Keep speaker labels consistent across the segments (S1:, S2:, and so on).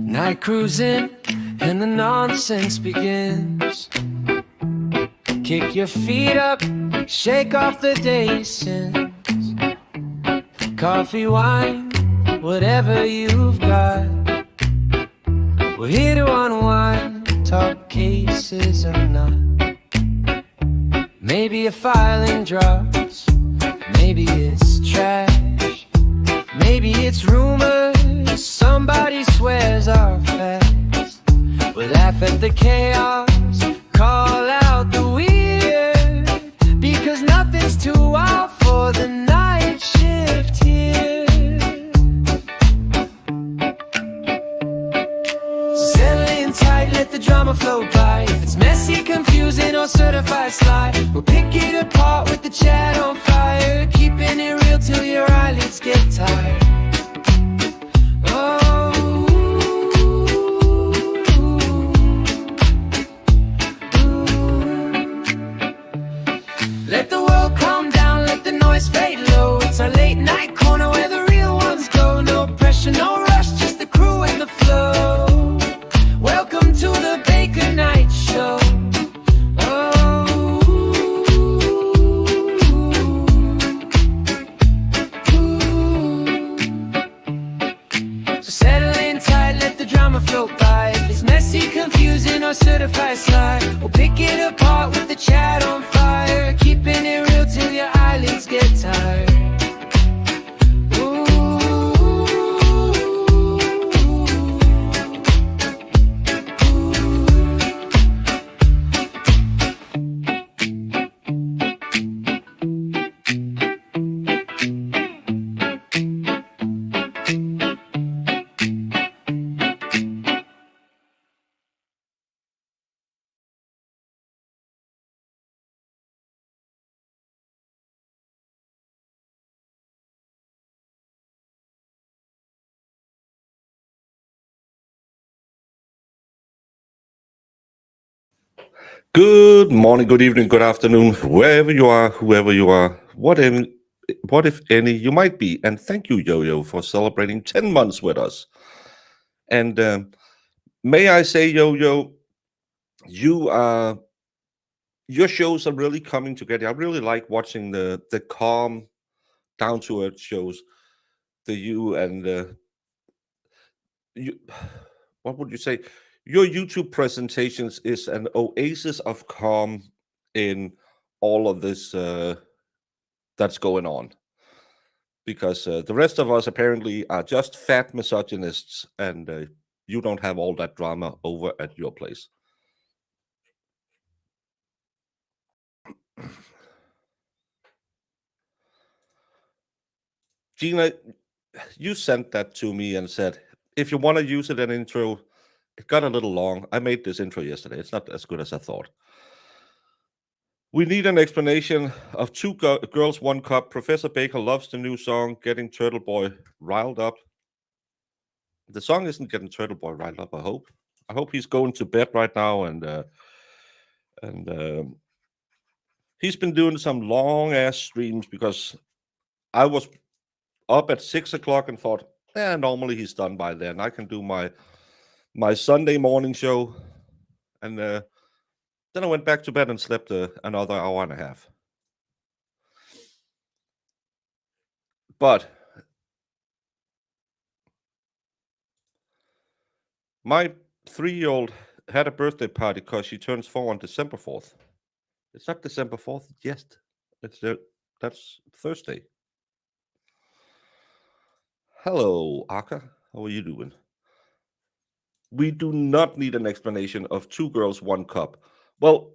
S1: Night cruising and the nonsense begins. Kick your feet up, shake off the day since. Coffee, wine, whatever you've got. We're here to unwind, talk cases or not. Maybe a filing drops, maybe it's trash, maybe it's rumors somebody swears are facts. We laugh at the chaos, call out the weird, because nothing's too wild for the night shift here. Settle in tight, let the drama flow by. If it's messy, confusing, or certified slide, we'll pick it apart with the chat on fire, keeping it real till your eyelids get tired. Let the world calm down, let the noise fade low. It's our late night corner where the real ones go. No pressure, no rush, just the crew and the flow. Welcome to the Baker Night Show. So settle in tight, let the drama float by. If it's messy, confusing, or certified slide, we'll pick it apart with the chat on fire, keeping it real till your eyelids get tired.
S2: Good morning, good evening, good afternoon, wherever you are, whoever you are, what if any you might be. And thank you, Yo-Yo, for celebrating 10 months with us. And may I say, Yo-Yo, your shows are really coming together. I really like watching the calm, down to earth shows. The you and you, what would you say? Your YouTube presentations is an oasis of calm in all of this that's going on. Because the rest of us apparently are just fat misogynists, and you don't have all that drama over at your place. Gina, you sent that to me and said, if you want to use it in intro, it got a little long. I made this intro yesterday. It's not as good as I thought. We need an explanation of Two Girls, One Cup. Professor Baker loves the new song, Getting Turtle Boy Riled Up. The song isn't getting Turtle Boy riled up, I hope. I hope he's going to bed right now, and he's been doing some long ass streams, because I was up at 6 o'clock and thought, normally he's done by then. I can do my Sunday morning show, and then I went back to bed and slept another hour and a half. But my 3-year-old had a birthday party because she turns 4 on December 4th. It's not December 4th yet. That's Thursday. Hello, Aka. How are you doing? We do not need an explanation of Two Girls, One Cup. Well,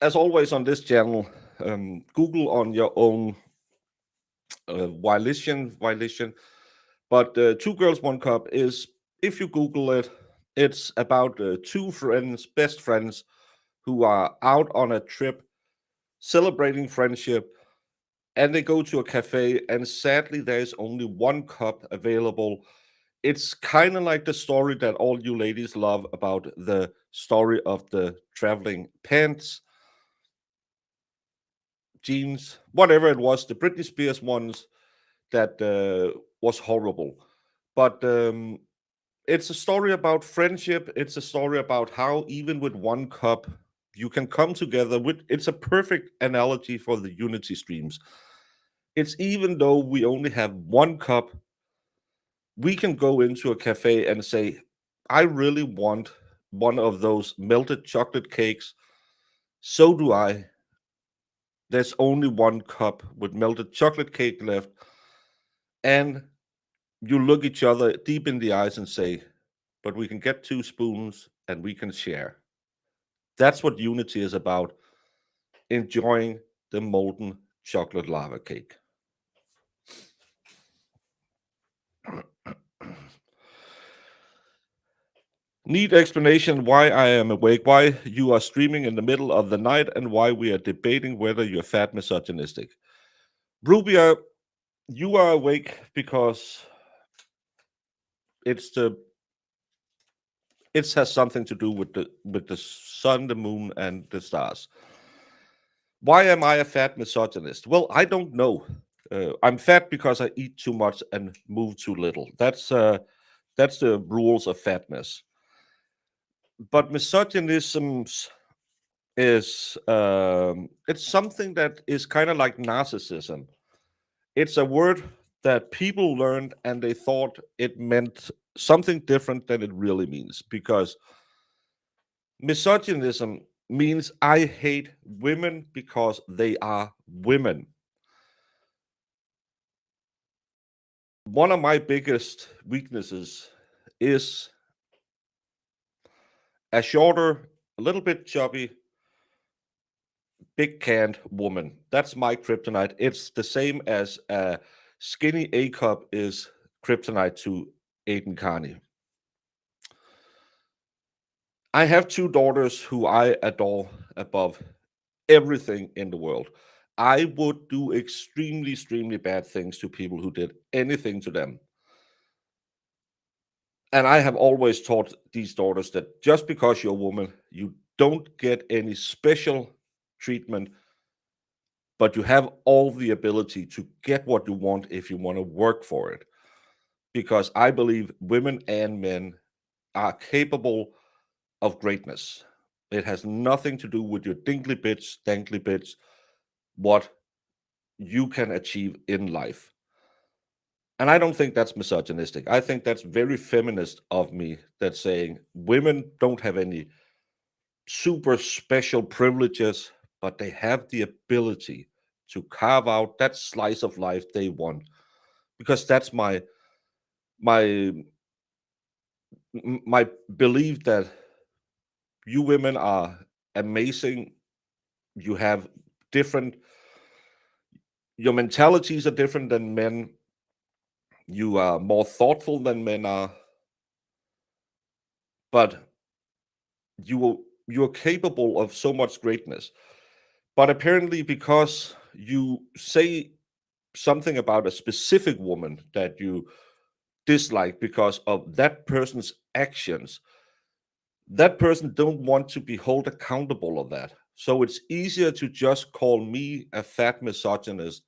S2: as always on this channel, Google on your own violation. But Two Girls, One Cup is, if you Google it, it's about two friends, best friends, who are out on a trip celebrating friendship, and they go to a cafe, and sadly there's only one cup available. It's kind of like the story that all you ladies love about the story of the traveling pants, jeans, whatever it was, the Britney Spears ones, that was horrible. But it's a story about friendship. It's a story about how even with one cup you can come together with. It's a perfect analogy for the unity streams. It's even though we only have one cup, we can go into a cafe and say, I really want one of those melted chocolate cakes. So do I. There's only one cup with melted chocolate cake left. And you look each other deep in the eyes and say, but we can get two spoons and we can share. That's what unity is about, enjoying the molten chocolate lava cake. Need explanation why I am awake, why you are streaming in the middle of the night, and why we are debating whether you're fat misogynistic. Rubia, you are awake because it's the it has something to do with the sun, the moon, and the stars. Why am I a fat misogynist? Well, I don't know. I'm fat because I eat too much and move too little. That's the rules of fatness. But misogynism is it's something that is kind of like narcissism. It's a word that people learned and they thought it meant something different than it really means, because misogynism means I hate women because they are women. One of my biggest weaknesses is a shorter, a little bit chubby, big canned woman. That's my kryptonite. It's the same as a skinny A cup is kryptonite to Aiden Carney. I have two daughters who I adore above everything in the world. I would do extremely, extremely bad things to people who did anything to them. And I have always taught these daughters that just because you're a woman, you don't get any special treatment, but you have all the ability to get what you want if you want to work for it. Because I believe women and men are capable of greatness. It has nothing to do with your dinkly bits, dankly bits, what you can achieve in life. And I don't think that's misogynistic. I think that's very feminist of me, that's saying women don't have any super special privileges, but they have the ability to carve out that slice of life they want. Because that's my my belief that you women are amazing. You have different, your mentalities are different than men. You are more thoughtful than men are, but you're capable of so much greatness. But apparently, because you say something about a specific woman that you dislike because of that person's actions, that person don't want to be held accountable of that. So it's easier to just call me a fat misogynist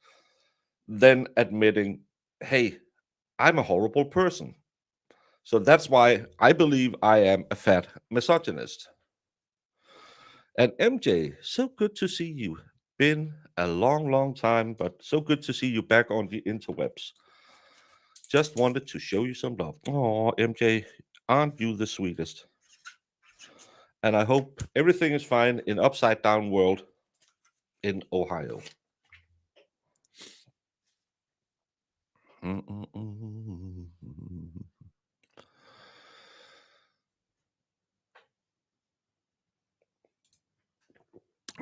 S2: than admitting, hey, I'm a horrible person. So that's why I believe I am a fat misogynist. And MJ, so good to see you. Been a long, long time, but so good to see you back on the interwebs. Just wanted to show you some love. Oh, MJ, aren't you the sweetest? And I hope everything is fine in upside down world in Ohio. Mm-mm-mm.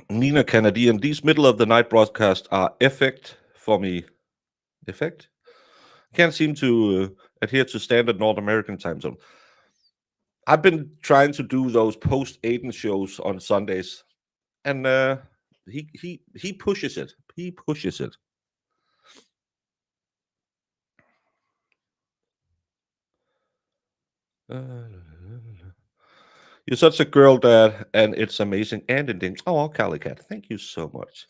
S2: Nina Canadian, these middle of the night broadcasts are effect for me. Effect? Can't seem to adhere to standard North American time zone. I've been trying to do those post Aiden shows on Sundays, and he pushes it. He pushes it. You're such a girl, Dad, and it's amazing and indeed. Oh, Cali Cat, thank you so much.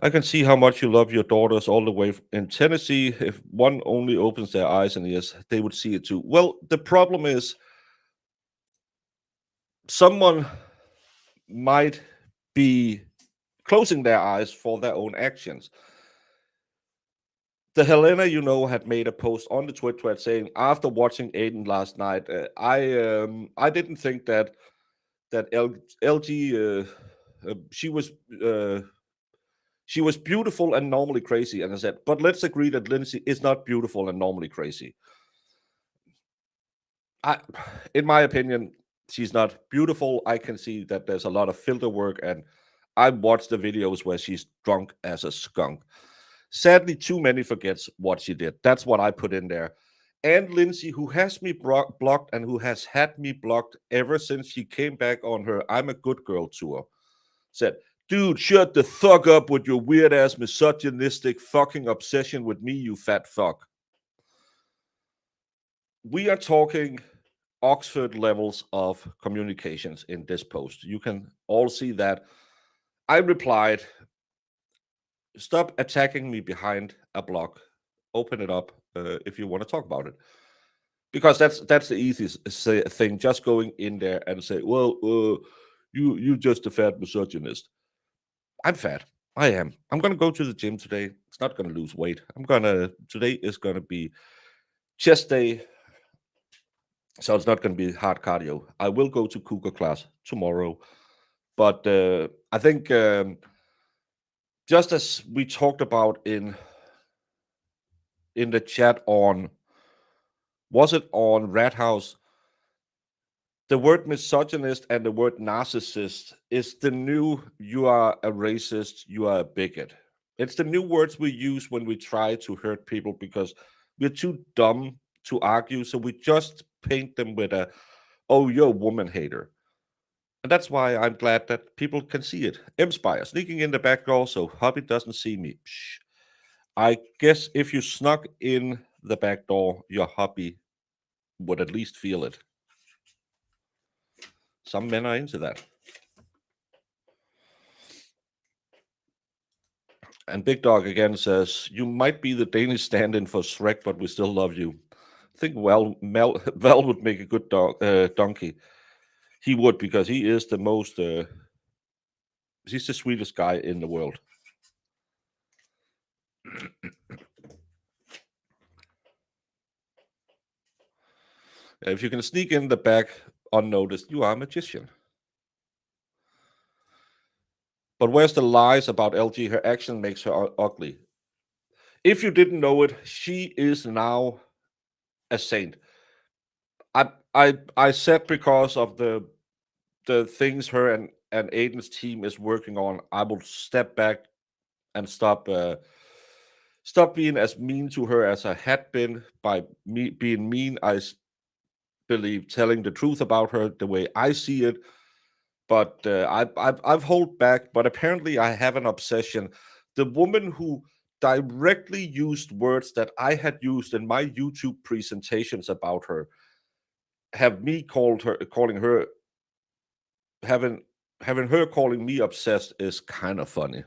S2: I can see how much you love your daughters all the way in Tennessee. If one only opens their eyes and ears, they would see it too. Well, the problem is someone might be closing their eyes for their own actions. The Helena, had made a post on the Twitter thread saying, after watching Aiden last night, I didn't think that LG she was uh, she was beautiful and normally crazy. And I said, but let's agree that Lindsay is not beautiful and normally crazy. I, in my opinion, she's not beautiful. I can see that there's a lot of filter work, and I watched the videos where she's drunk as a skunk. Sadly, too many forgets what she did. That's what I put in there. And Lindsay, who has me blocked and who has had me blocked ever since she came back on her I'm a Good Girl tour, said, dude, shut the fuck up with your weird ass misogynistic fucking obsession with me, you fat fuck. We are talking Oxford levels of communications in this post. You can all see that. I replied, stop attacking me behind a block. Open it up if you want to talk about it. Because that's the easiest thing. Just going in there and say, well, you just a fat misogynist. I'm fat. I am. I'm gonna go to the gym today. It's not gonna lose weight. Today is gonna be chest day, so it's not gonna be hard cardio. I will go to Cougar class tomorrow, but I think just as we talked about in the chat on, was it on Rat House? The word misogynist and the word narcissist is the new, you are a racist, you are a bigot. It's the new words we use when we try to hurt people because we're too dumb to argue. So we just paint them with oh, you're a woman hater. And that's why I'm glad that people can see it. M-Spire sneaking in the back door so Hobby doesn't see me. Psh. I guess if you snuck in the back door, your hubby would at least feel it. Some men are into that. And Big Dog again says, you might be the Danish stand in for Shrek, but we still love you. I think Val would make a good donkey. He would, because he is the most, he's the sweetest guy in the world. If you can sneak in the back unnoticed, you are a magician. But where's the lies about LG? Her action makes her ugly. If you didn't know it, she is now a saint. I said because of the things her and Aiden's team is working on, I will step back and stop being as mean to her as I had been by me being mean. I believe telling the truth about her the way I see it, but I've held back. But apparently, I have an obsession. The woman who directly used words that I had used in my YouTube presentations about her have me calling her having having her calling me obsessed is kind of funny.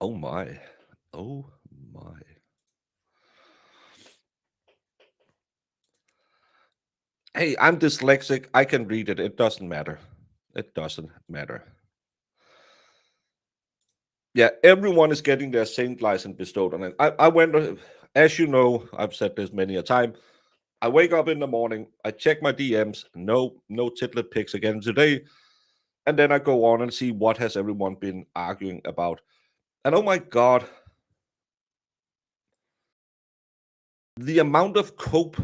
S2: Oh my. Oh my. Hey, I'm dyslexic. I can read it. It doesn't matter. It doesn't matter. Yeah, everyone is getting their saint license bestowed on it. I went, as you know, I've said this many a time. I wake up in the morning, I check my DMs, no titlet pics again today, and then I go on and see what has everyone been arguing about. And oh my god, the amount of cope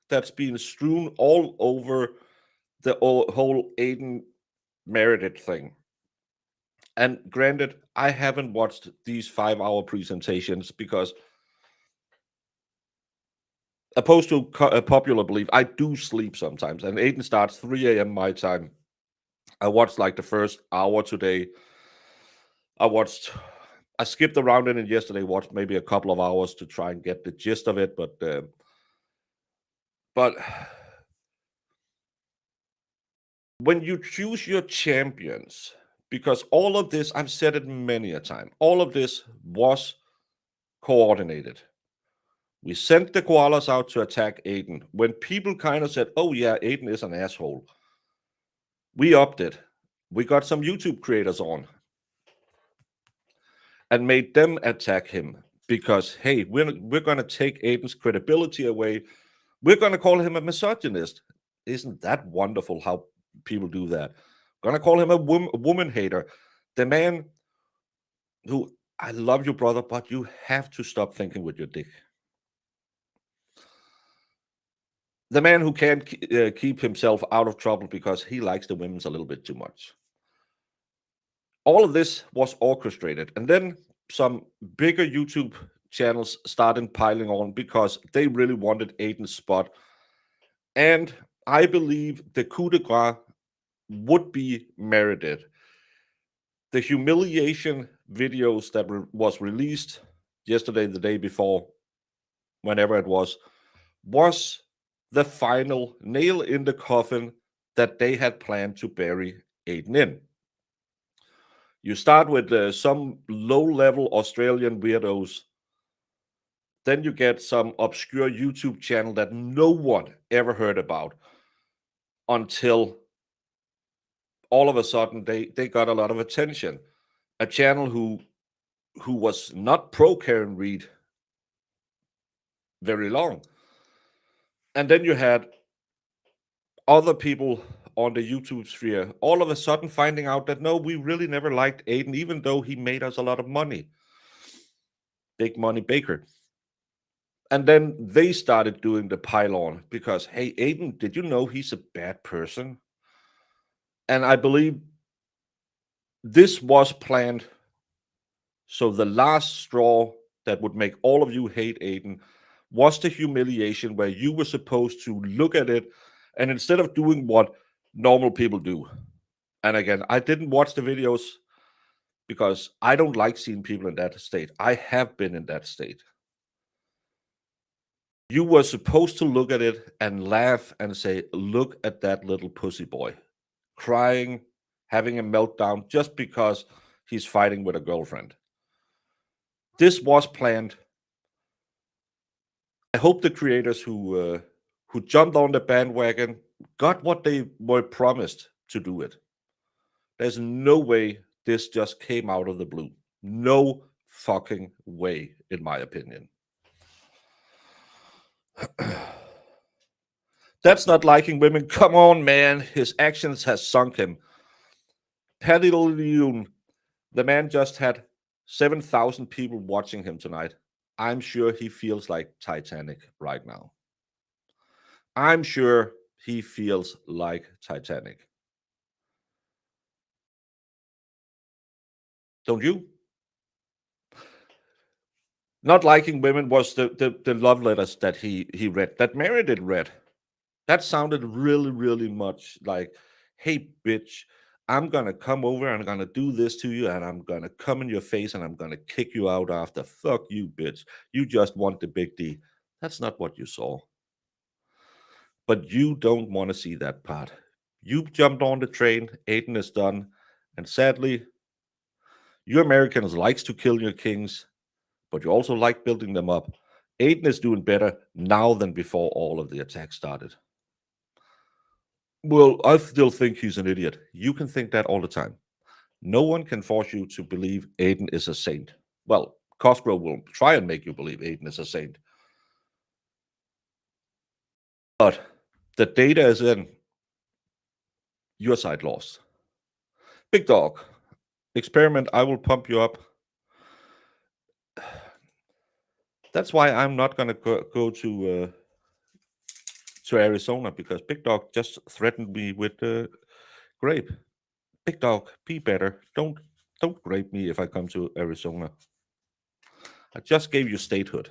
S2: that's being strewn all over the whole Aiden Meredith thing. And granted, I haven't watched these 5-hour presentations because, opposed to a popular belief, I do sleep sometimes. And Aiden starts 3 a.m. my time. I watched like the first hour today. I skipped around in it yesterday, watched maybe a couple of hours to try and get the gist of it. But when you choose your champions, because all of this, I've said it many a time, all of this was coordinated. We sent the koalas out to attack Aiden. When people kind of said, oh, yeah, Aiden is an asshole, we upped it. We got some YouTube creators on and made them attack him because, hey, we're going to take Aiden's credibility away. We're going to call him a misogynist. Isn't that wonderful how people do that? Going to call him a woman hater. The man who, I love you, brother, but you have to stop thinking with your dick. The man who can't keep himself out of trouble because he likes the women's a little bit too much. All of this was orchestrated. And then some bigger YouTube channels started piling on because they really wanted Aiden's spot. And I believe the coup de grace would be merited. The humiliation videos that was released yesterday, the day before, whenever it was the final nail in the coffin that they had planned to bury Aiden in. You start with some low-level Australian weirdos. Then you get some obscure YouTube channel that no one ever heard about until all of a sudden they got a lot of attention. A channel who was not pro Karen Reed very long. And then you had other people on the YouTube sphere all of a sudden finding out that no, we really never liked Aiden, even though he made us a lot of money. Big money baker. And then they started doing the pile-on because, hey, Aiden, did you know he's a bad person? And I believe this was planned. So the last straw that would make all of you hate Aiden was the humiliation where you were supposed to look at it and instead of doing what normal people do. And again, I didn't watch the videos because I don't like seeing people in that state. I have been in that state. You were supposed to look at it and laugh and say, look at that little pussy boy crying, having a meltdown just because he's fighting with a girlfriend. This was planned. I hope the creators who jumped on the bandwagon got what they were promised to do it. There's no way this just came out of the blue. No fucking way, in my opinion. That's not liking women. Come on, man. His actions has sunk him. Paddy Leone, the man just had 7,000 people watching him tonight. I'm sure he feels like Titanic right now. I'm sure he feels like Titanic. Don't you? Not liking women was the love letters that he read, that Meredith read. That sounded really, really much like, hey, bitch, I'm going to come over and I'm going to do this to you and I'm going to come in your face and I'm going to kick you out after. Fuck you, bitch. You just want the big D. That's not what you saw. But you don't want to see that part. You jumped on the train. Aiden is done. And sadly, you Americans likes to kill your kings, but you also like building them up. Aiden is doing better now than before all of the attacks started. Well, I still think he's an idiot. You can think that all the time. No one can force you to believe Aiden is a saint. Well, Cosgrove will try and make you believe Aiden is a saint. But the data is in. Your side lost. Big dog. Experiment, I will pump you up. That's why I'm not going to go to Arizona because Big Dog just threatened me with grape. Big Dog, be better. Don't grape me if I come to Arizona. I just gave you statehood.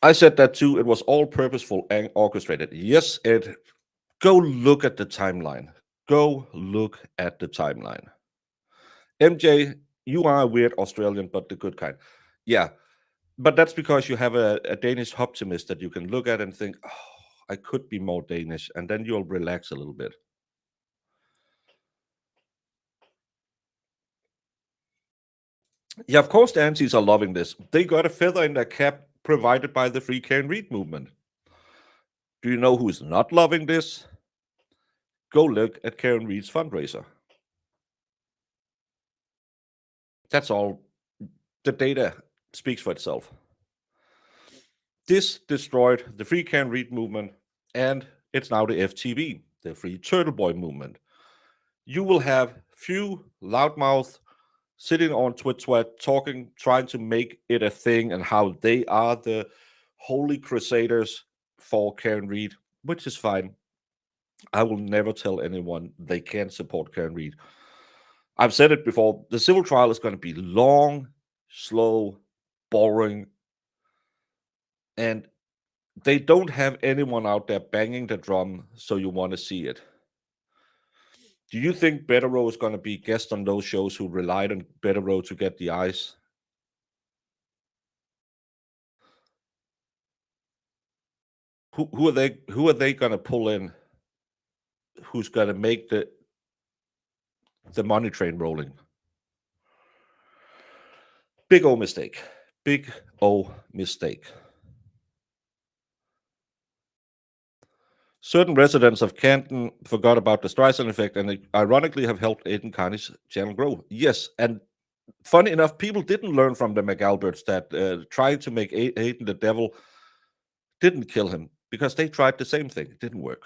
S2: I said that too. It was all purposeful and orchestrated. Yes, Ed. Go look at the timeline. Go look at the timeline. MJ, you are a weird Australian, but the good kind. Yeah. But that's because you have a Danish optimist that you can look at and think, oh, I could be more Danish, and then you'll relax a little bit. Yeah, of course the antis are loving this. They got a feather in their cap provided by the Free Can Read movement. Do you know who's not loving this? Go look at Karen Reed's fundraiser. That's all. The data speaks for itself. This destroyed the Free Can Read movement, and it's now the FTB, the Free Turtle Boy movement. You will have few loudmouths sitting on Twitter talking, trying to make it a thing and how they are the holy crusaders for Karen Reed, which is fine. I will never tell anyone they can't support Karen Reed. I've said it before. The civil trial is going to be long, slow, boring, and they don't have anyone out there banging the drum, so you want to see it. Do you think Better Row is going to be guest on those shows who relied on Better Row to get the eyes? Who are they? Who are they going to pull in? Who's going to make the money train rolling? Big O mistake. Big O mistake. Certain residents of Canton forgot about the Streisand effect and ironically have helped Aidan Carney's channel grow. Yes, and funny enough, people didn't learn from the McAlberts that trying to make Aidan the devil didn't kill him because they tried the same thing. It didn't work.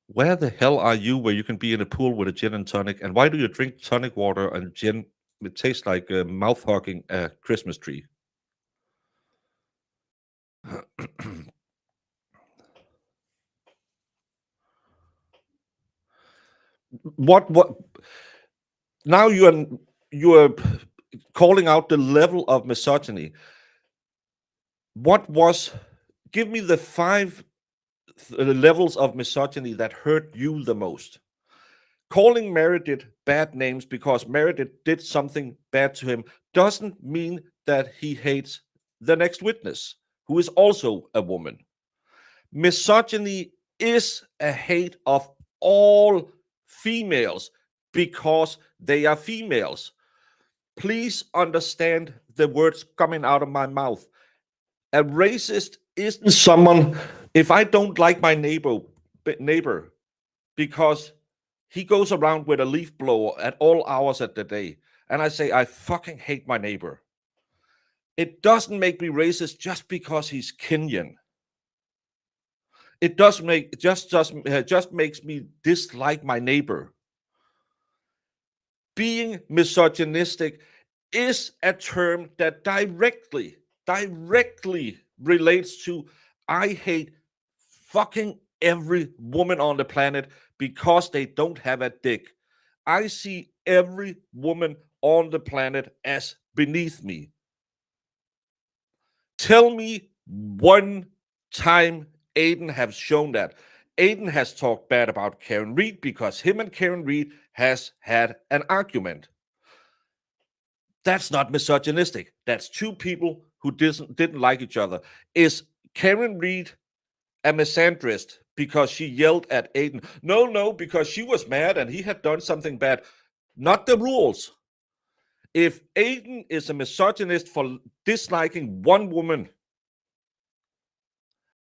S2: Where the hell are you where you can be in a pool with a gin and tonic? And why do you drink tonic water and gin? It tastes like mouth hugging a Christmas tree. What now you are calling out the level of misogyny. What was give me the 5 levels of misogyny that hurt you the most? Calling Meredith bad names because Meredith did something bad to him doesn't mean that he hates the next witness, who is also a woman. Misogyny is a hate of all females because they are females. Please understand the words coming out of my mouth. A racist isn't someone, if I don't like my neighbor because he goes around with a leaf blower at all hours of the day, and I say, I fucking hate my neighbor. It doesn't make me racist just because he's Kenyan. It does make just makes me dislike my neighbor. Being misogynistic is a term that directly relates to I hate fucking every woman on the planet because they don't have a dick. I see every woman on the planet as beneath me. Tell me one time Aidan has shown that. Aidan has talked bad about Karen Reed because him and Karen Reed has had an argument. That's not misogynistic. That's two people who didn't like each other. Is Karen Reed a misandrist because she yelled at Aidan? No, because she was mad and he had done something bad. Not the rules. If Aidan is a misogynist for disliking one woman,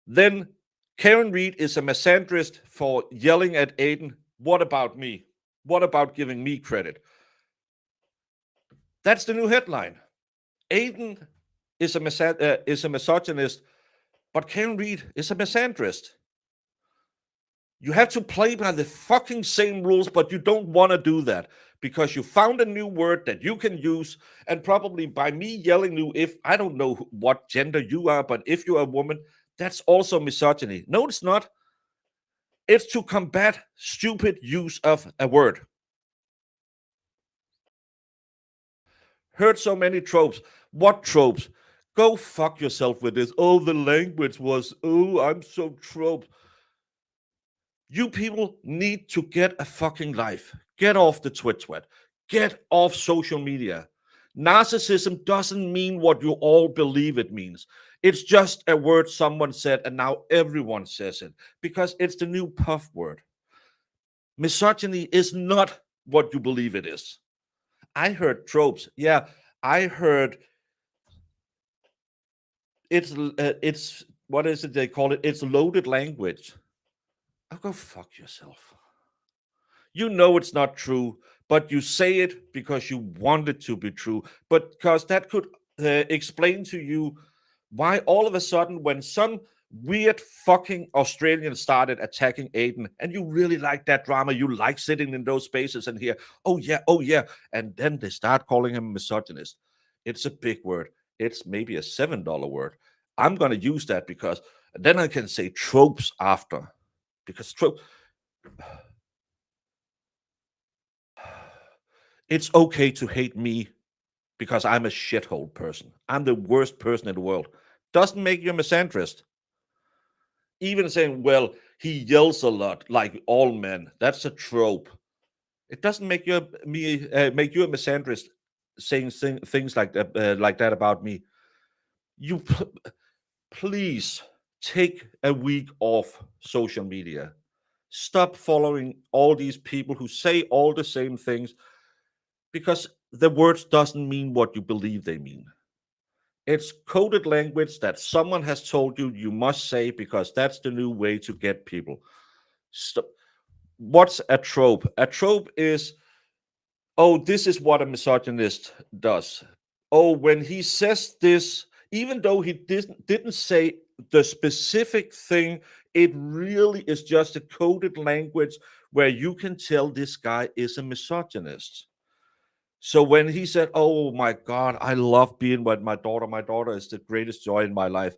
S2: then Karen Reed is a misandrist for yelling at Aidan. What about me? What about giving me credit? That's the new headline. Aidan is a misogynist, but Karen Reed is a misandrist. You have to play by the fucking same rules, but you don't want to do that because you found a new word that you can use. And probably by me yelling you, if I don't know what gender you are, but if you're a woman, that's also misogyny. No, it's not. It's to combat stupid use of a word. Heard so many tropes. What tropes? Go fuck yourself with this. Oh, the language was, oh, I'm so trope. You people need to get a fucking life. Get off the Twitch sweat. Get off social media. Narcissism doesn't mean what you all believe it means. It's just a word someone said, and now everyone says it because it's the new puff word. Misogyny is not what you believe it is. I heard tropes. Yeah, I heard it's what is it they call it? It's loaded language. Oh, go fuck yourself. You know it's not true, but you say it because you want it to be true. But because that could explain to you why all of a sudden, when some weird fucking Australian started attacking Aiden, and you really like that drama, you like sitting in those spaces and hear, oh yeah, and then they start calling him misogynist. It's a big word. It's maybe a $7 word. I'm gonna use that because then I can say tropes after, because trope. It's okay to hate me because I'm a shithole person. I'm the worst person in the world. Doesn't make you a misandrist. Even saying, well, he yells a lot like all men. That's a trope. It doesn't make you make you a misandrist saying things like that about me. You please take a week off social media. Stop following all these people who say all the same things because the words doesn't mean what you believe they mean. It's coded language that someone has told you you must say because that's the new way to get people. Stop. What's a trope? A trope is, oh, this is what a misogynist does. Oh, when he says this, even though he didn't say the specific thing, it really is just a coded language where you can tell this guy is a misogynist. So when he said, "Oh my God, I love being with my daughter is the greatest joy in my life."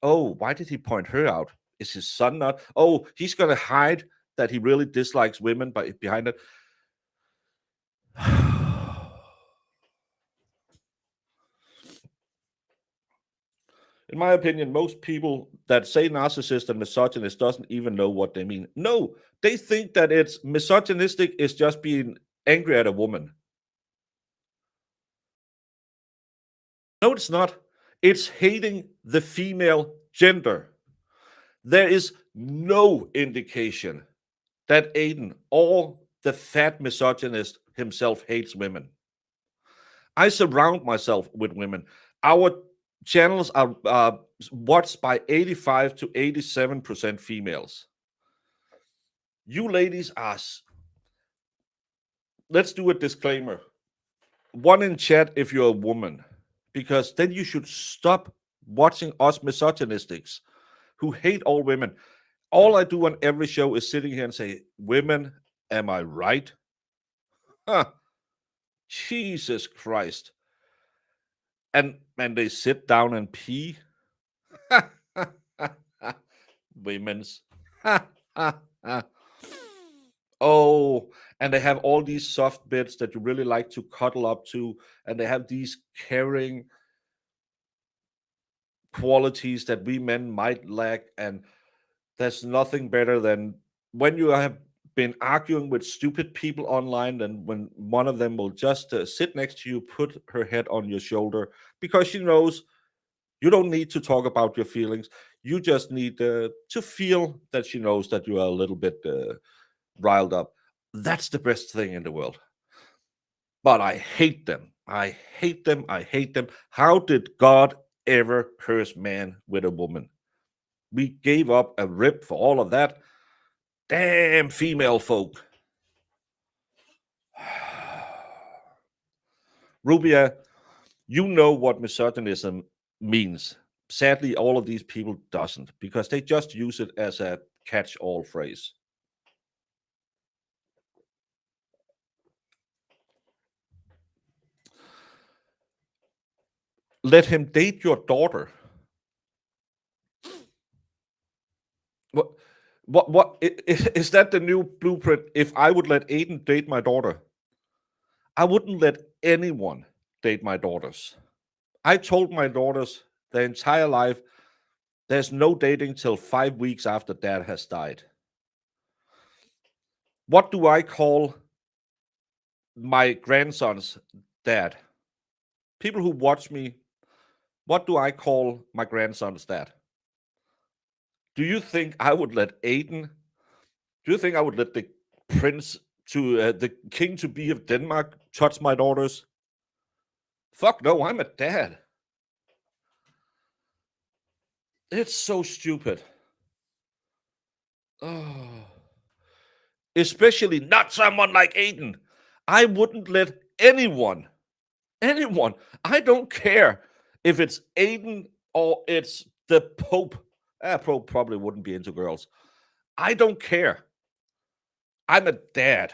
S2: Oh, why did he point her out? Is his son not? Oh, he's gonna hide that he really dislikes women by behind it. In my opinion, most people that say narcissist and misogynist doesn't even know what they mean. No, they think that it's misogynistic is just being angry at a woman. No, it's not. It's hating the female gender. There is no indication that Aiden or the fat misogynist himself hates women. I surround myself with women. Our channels are watched by 85 to 87% females. You ladies are, let's do a disclaimer. One in chat if you're a woman, because then you should stop watching us misogynistics who hate all women. All I do on every show is sitting here and say, women, am I right? Huh, Jesus Christ. And they sit down and pee. Women's. Oh, and they have all these soft bits that you really like to cuddle up to, and they have these caring qualities that we men might lack. And there's nothing better than when you have been arguing with stupid people online, and when one of them will just sit next to you, put her head on your shoulder because she knows you don't need to talk about your feelings. You just need to feel that she knows that you are a little bit riled up. That's the best thing in the world. But I hate them. I hate them. I hate them. How did God ever curse man with a woman? We gave up a rib for all of that. Damn female folk. Rubia, you know what misogynism means. Sadly, all of these people doesn't because they just use it as a catch-all phrase. Let him date your daughter. What? Is that the new blueprint? If I would let Aiden date my daughter, I wouldn't let anyone date my daughters. I told my daughters their entire life there's no dating till 5 weeks after dad has died. What do I call my grandson's dad. People who watch me, what do I call my grandson's dad? Do you think I would let Aiden? Do you think I would let the prince to the king to be of Denmark touch my daughters? Fuck no, I'm a dad. It's so stupid. Oh. Especially not someone like Aiden. I wouldn't let anyone, I don't care if it's Aiden or it's the Pope. Pope probably wouldn't be into girls. I don't care. I'm a dad.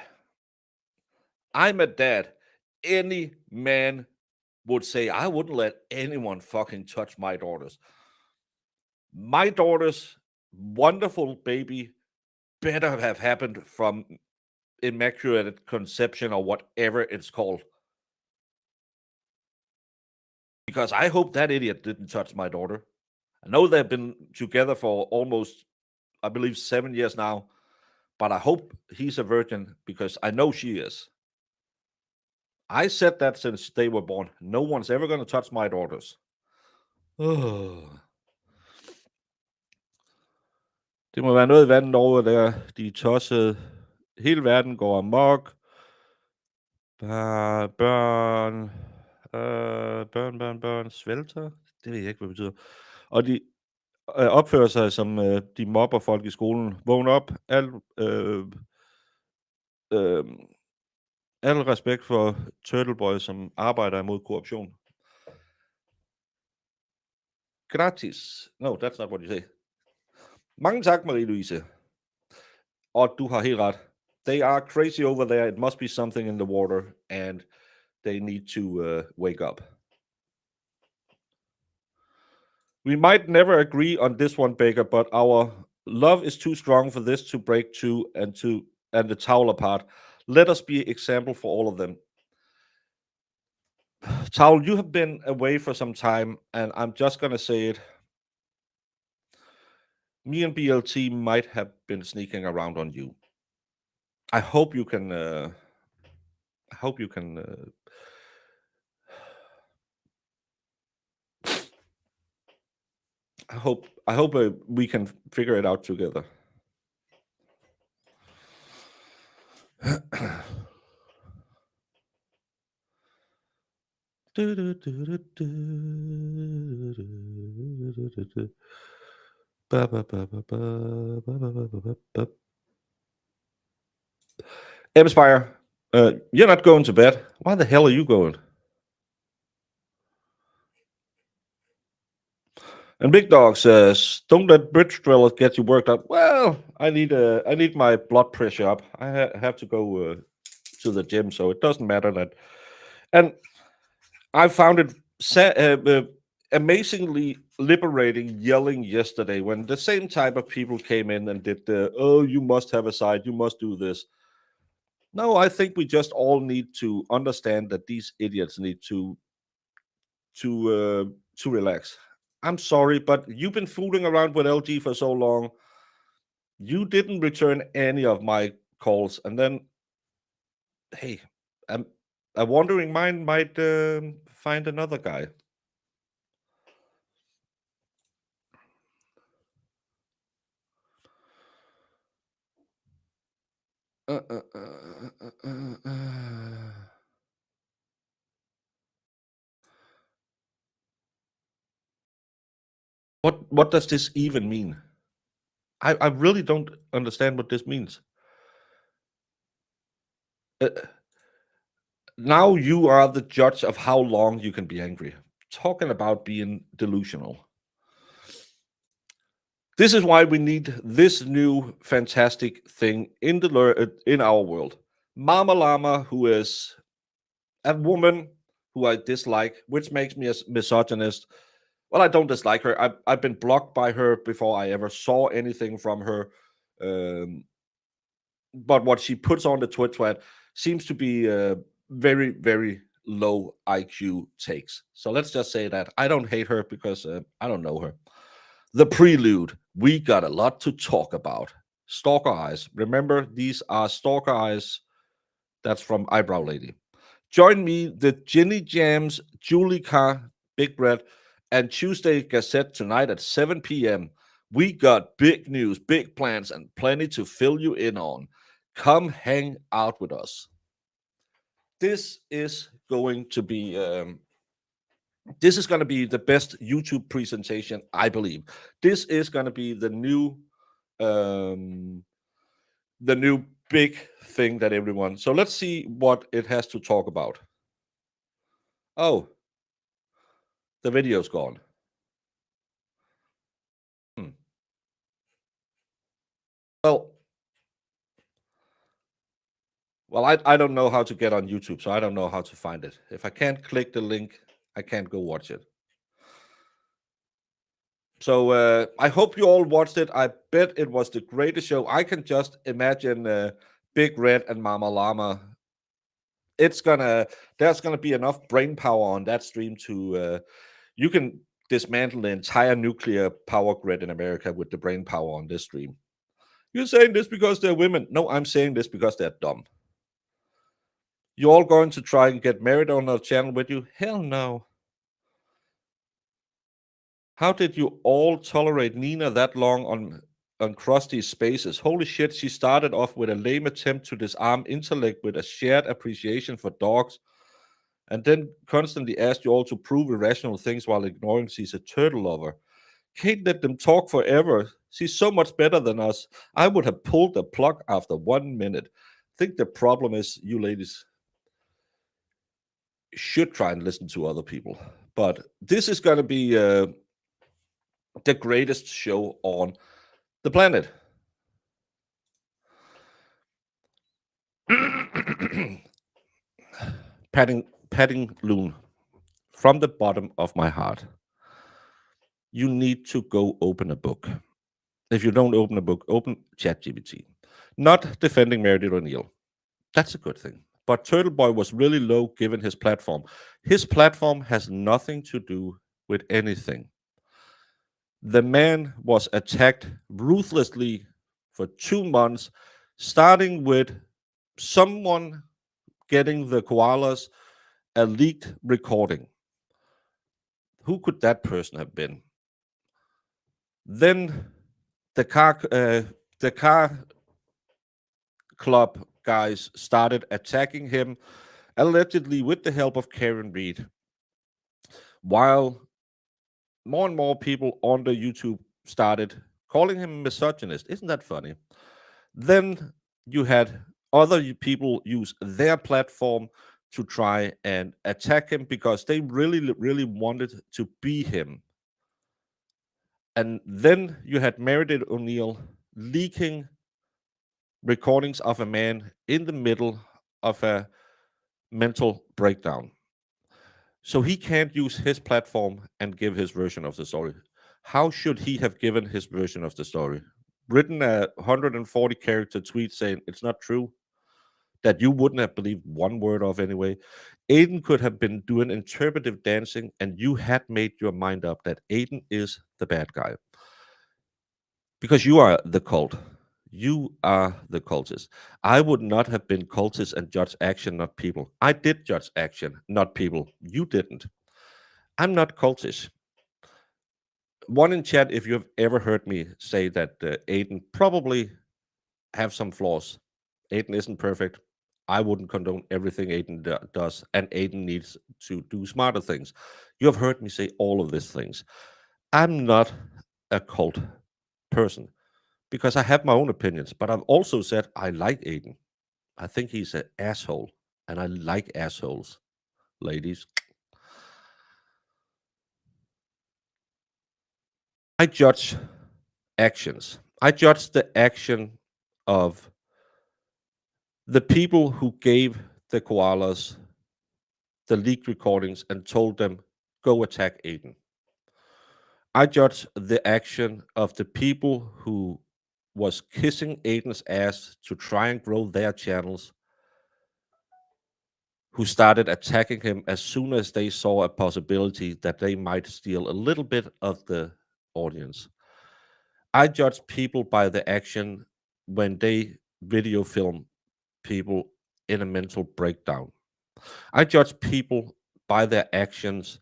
S2: I'm a dad. Any man would say, I wouldn't let anyone fucking touch my daughters. My daughter's wonderful baby better have happened from immaculate conception or whatever it's called. Because I hope that idiot didn't touch my daughter. I know they've been together for almost, I believe, 7 years now, but I hope he's a virgin because I know she is. I said that since they were born. No one's ever going to touch my daughters. Det må være noget i vandet over der. De er tossede. Hele verden går amok. Børn, børn svælter. Det ved jeg ikke, hvad det betyder. Og de opfører sig, som de mobber folk i skolen. Vågn op. Al respekt for Turtle Boy, som arbejder imod korruption. Gratis. No, that's not what you say. Mange tak, Marie-Louise. Og du har helt ret. They are crazy over there. It must be something in the water, and they need to wake up. We might never agree on this one, Baker, but our love is too strong for this to break two and the towel apart. Let us be example for all of them. Towel, you have been away for some time, and I'm just gonna say it. Me and BLT might have been sneaking around on you. I hope you can. I hope you can. I hope we can figure it out together. Empire, you're not going to bed. Why the hell are you going? And Big Dog says, "Don't let bridge drillers get you worked up." Well, I need my blood pressure up. I have to go to the gym, so it doesn't matter that. And I found it amazingly liberating yelling yesterday when the same type of people came in and did the, "Oh, you must have a side, you must do this." No, I think we just all need to understand that these idiots need to relax. I'm sorry, but you've been fooling around with LG for so long. You didn't return any of my calls, and then, hey, a wandering mind might find another guy. What does this even mean? I really don't understand what this means. Now you are the judge of how long you can be angry. Talking about being delusional. This is why we need this new fantastic thing in our world. Mama Llama, who is a woman who I dislike, which makes me a misogynist. Well, I don't dislike her. I've been blocked by her before I ever saw anything from her. But what she puts on the Twitch seems to be very, very low IQ takes. So let's just say that I don't hate her because I don't know her. The prelude. We got a lot to talk about. Stalker eyes. Remember, these are stalker eyes That's from Eyebrow Lady. Join me, the Ginny Jams, Julie Carr, Big Red, and Tuesday Gazette tonight at 7 p.m. We got big news, big plans, and plenty to fill you in on. Come hang out with us. This is going to be the best YouTube presentation, I believe. This is going to be um, the new big thing that everyone. So let's see what it has to talk about. Oh, the video's gone. Hmm. Well, I don't know how to get on YouTube, so I don't know how to find it. If I can't click the link, I can't go watch it. So I hope you all watched it. I bet it was the greatest show. I can just imagine Big Red and Mama Llama. There's gonna be enough brain power on that stream to you can dismantle the entire nuclear power grid in America with the brain power on this stream. You're saying this because they're women. No, I'm saying this because they're dumb. You all going to try and get married on our channel with you? Hell no. How did you all tolerate Nina that long on Krusty's spaces? Holy shit, she started off with a lame attempt to disarm intellect with a shared appreciation for dogs, and then constantly asked you all to prove irrational things while ignoring she's a turtle lover. Can't let them talk forever. She's so much better than us. I would have pulled the plug after 1 minute. I think the problem is you ladies should try and listen to other people. But this is going to be the greatest show on the planet. Patting Loon, from the bottom of my heart, you need to go open a book. If you don't open a book, open ChatGPT. Not defending Meredith O'Neill. That's a good thing. But Turtle Boy was really low given his platform. His platform has nothing to do with anything. The man was attacked ruthlessly for 2 months, starting with someone getting the koalas a leaked recording. Who could that person have been? Then the car club guys started attacking him, allegedly with the help of Karen Reed. While more and more people on the YouTube started calling him misogynist. Isn't that funny? Then you had other people use their platform to try and attack him because they really, really wanted to be him. And then you had Meredith O'Neill leaking recordings of a man in the middle of a mental breakdown. So he can't use his platform and give his version of the story. How should he have given his version of the story? Written a 140 character tweet saying it's not true, that you wouldn't have believed one word of anyway. Aiden could have been doing interpretive dancing, and you had made your mind up that Aiden is the bad guy. Because you are the cult. You are the cultist. I would not have been cultist and judge action, not people. I did judge action, not people. You didn't. I'm not cultish. One in chat, if you've ever heard me say that Aiden probably have some flaws. Aiden isn't perfect. I wouldn't condone everything Aiden does, and Aiden needs to do smarter things. You have heard me say all of these things. I'm not a cult person because I have my own opinions, but I've also said I like Aiden. I think he's an asshole, and I like assholes, ladies. I judge actions. I judge the action of the people who gave the koalas the leaked recordings and told them, go attack Aiden. I judge the action of the people who was kissing Aiden's ass to try and grow their channels, who started attacking him as soon as they saw a possibility that they might steal a little bit of the audience. I judge people by the action when they video film people in a mental breakdown. I judge people by their actions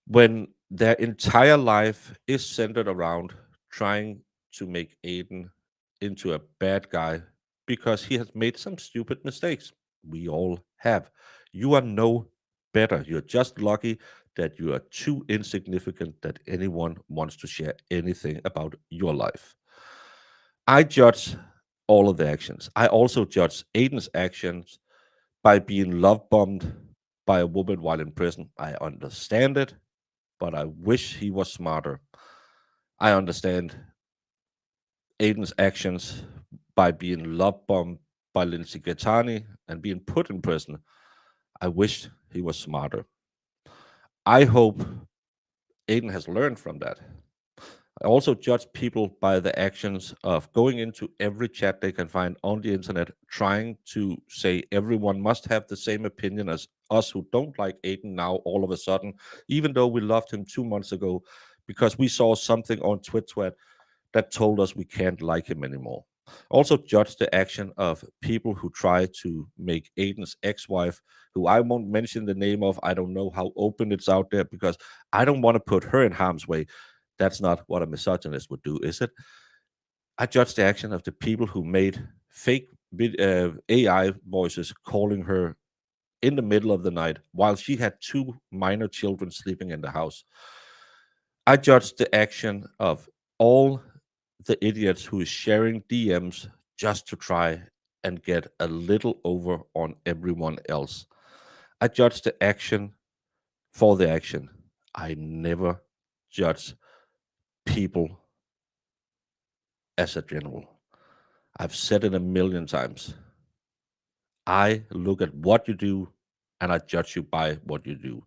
S2: when their entire life is centered around trying to make Aiden into a bad guy because he has made some stupid mistakes. We all have. You are no better. You're just lucky that you are too insignificant that anyone wants to share anything about your life. I judge all of the actions. I also judge Aiden's actions by being love bombed by a woman while in prison. I understand it, but I wish he was smarter. I understand Aiden's actions by being love bombed by Lindsay Gaetani and being put in prison. I wish he was smarter. I hope Aiden has learned from that. I also judge people by the actions of going into every chat they can find on the internet, trying to say everyone must have the same opinion as us who don't like Aiden now, all of a sudden, even though we loved him 2 months ago, because we saw something on Twitter that told us we can't like him anymore. Also, judge the action of people who try to make Aiden's ex wife, who I won't mention the name of, I don't know how open it's out there because I don't want to put her in harm's way. That's not what a misogynist would do, is it? I judge the action of the people who made fake AI voices calling her in the middle of the night while she had two minor children sleeping in the house. I judge the action of all the idiots who is sharing DMs just to try and get a little over on everyone else. I judge the action for the action. I never judge people as a general. I've said it a million times. I look at what you do and I judge you by what you do.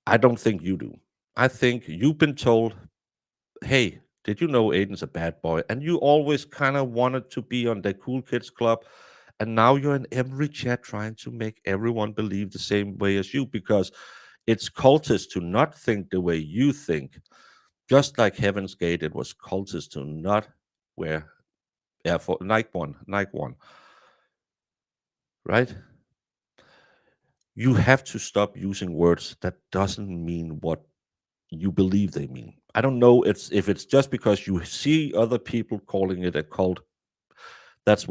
S2: I don't think you do. I think you've been told, hey, did you know Aiden's a bad boy? And you always kind of wanted to be on the cool kids club. And now you're in every chat trying to make everyone believe the same way as you because it's cultist to not think the way you think. Just like Heaven's Gate, it was cultist to not wear Air Force Nike One, right? You have to stop using words that doesn't mean what you believe they mean. I don't know if it's just because you see other people calling it a cult. That's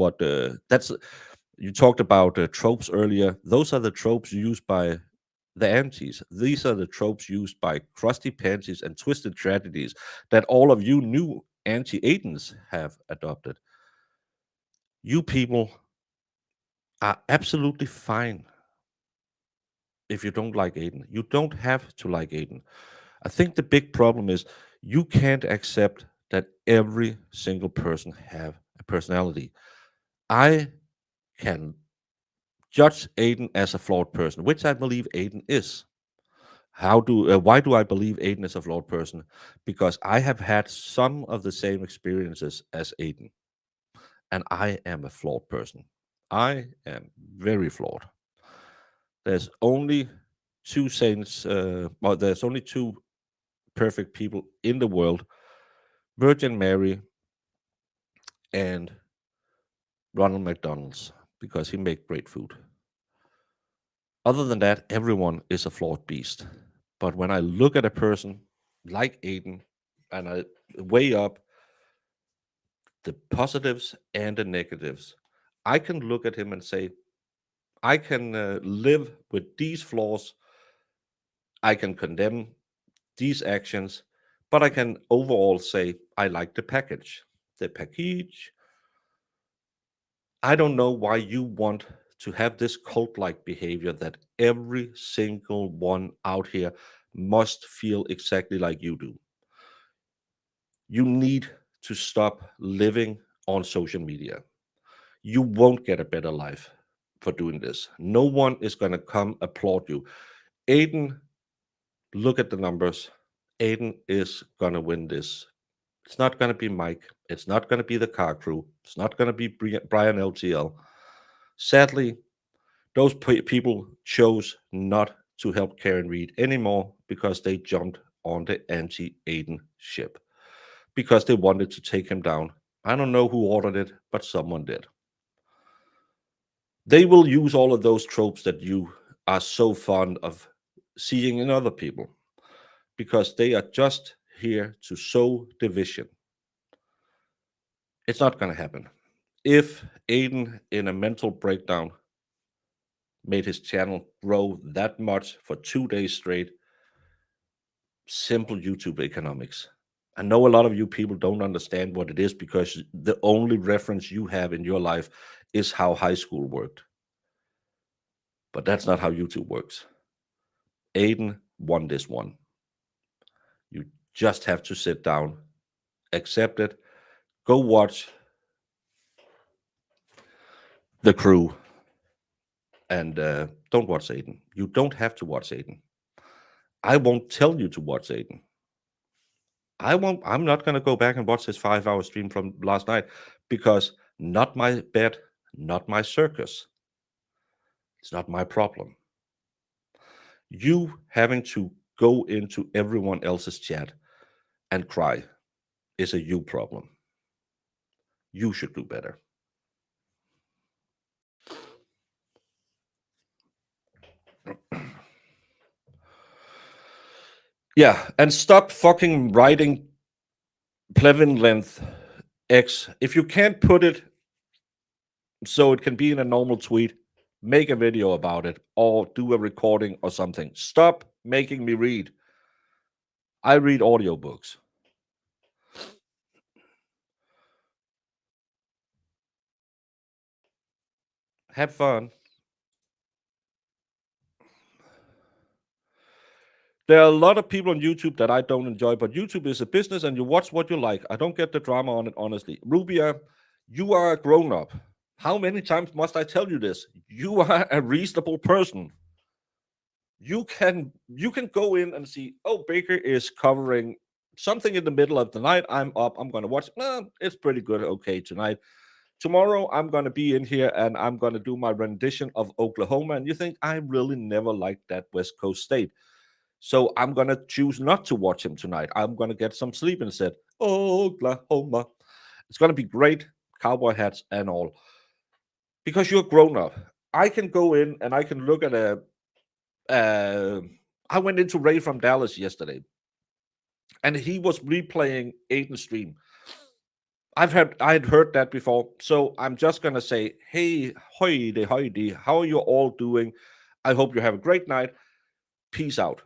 S2: you talked about tropes earlier. Those are the tropes used by the antis. These are the tropes used by crusty panties and twisted tragedies that all of you new anti-Aidens have adopted. You people are absolutely fine if you don't like Aiden. You don't have to like Aiden. I think the big problem is you can't accept that every single person have a personality. I can judge Aiden as a flawed person, which I believe Aiden is. Why do I believe Aiden is a flawed person? Because I have had some of the same experiences as Aiden, and I am a flawed person. I am very flawed. There's only two saints, or there's only two perfect people in the world: Virgin Mary and Ronald McDonald's, because he made great food. Other than that, everyone is a flawed beast. But when I look at a person like Aiden and I weigh up the positives and the negatives, I can look at him and say, I can live with these flaws. I can condemn these actions, but I can overall say, I like the package. The package. I don't know why you want to have this cult like behavior that every single one out here must feel exactly like you do. You need to stop living on social media. You won't get a better life for doing this. No one is going to come applaud you. Aiden, look at the numbers. Aiden is going to win this. It's not going to be Mike. It's not going to be the car crew. It's not going to be Brian LTL. Sadly, those people chose not to help Karen Reed anymore because they jumped on the anti Aiden ship because they wanted to take him down. I don't know who ordered it, but someone did. They will use all of those tropes that you are so fond of seeing in other people because they are just here to sow division. It's not going to happen. If Aiden, in a mental breakdown, made his channel grow that much for 2 days straight, simple YouTube economics. I know a lot of you people don't understand what it is because the only reference you have in your life is how high school worked. But that's not how YouTube works. Aiden won this one. You just have to sit down, accept it, go watch The Crew, and don't watch Aiden. You don't have to watch Aiden. I won't tell you to watch Aiden. I won't. I'm not going to go back and watch this 5 hour stream from last night because not my bed, not my circus. It's not my problem. You having to go into everyone else's chat and cry is a you problem. You should do better. Yeah, and stop fucking writing plevin length X. If you can't put it so it can be in a normal tweet, make a video about it or do a recording or something. Stop making me read. I read audiobooks. Have fun. There are a lot of people on YouTube that I don't enjoy, but YouTube is a business and you watch what you like. I don't get the drama on it, honestly. Rubia, you are a grown up. How many times must I tell you this? You are a reasonable person. You can go in and see, oh, Baker is covering something in the middle of the night. I'm up, I'm gonna watch. It's pretty good, okay, tonight. Tomorrow I'm gonna be in here and I'm gonna do my rendition of Oklahoma. And you think I really never liked that West Coast state. So I'm gonna choose not to watch him tonight. I'm gonna get some sleep instead. Oklahoma. It's gonna be great, cowboy hats and all. Because you're grown up. I can go in and I can look at a uh, I went into Ray from Dallas yesterday, and he was replaying Aiden's stream. I had heard that before, so I'm just gonna say, hey, hoity, hoity, how are you all doing? I hope you have a great night. Peace out.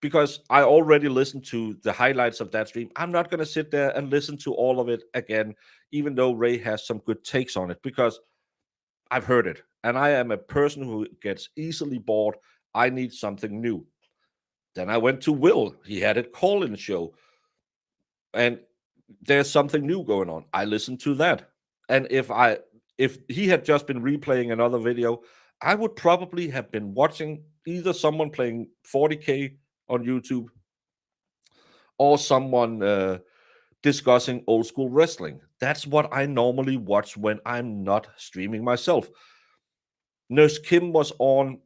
S2: Because I already listened to the highlights of that stream. I'm not gonna sit there and listen to all of it again, even though Ray has some good takes on it, because I've heard it, and I am a person who gets easily bored. I need something new. Then I went to Will. He had a call-in show, and there's something new going on. I listened to that, and if he had just been replaying another video, I would probably have been watching either someone playing 40K on YouTube or someone discussing old school wrestling. That's what I normally watch when I'm not streaming myself. Nurse Kim was on.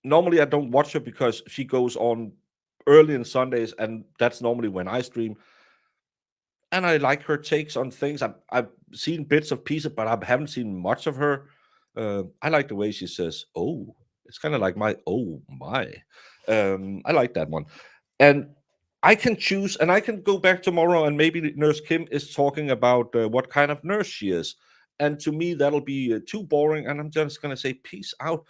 S2: Normally, I don't watch her because she goes on early on Sundays, and that's normally when I stream. And I like her takes on things. I've seen bits of pieces, but I haven't seen much of her. I like the way she says, "Oh," it's kind of like my "oh my." I like that one, and I can choose, and I can go back tomorrow, and maybe Nurse Kim is talking about what kind of nurse she is, and to me that'll be too boring, and I'm just gonna say peace out.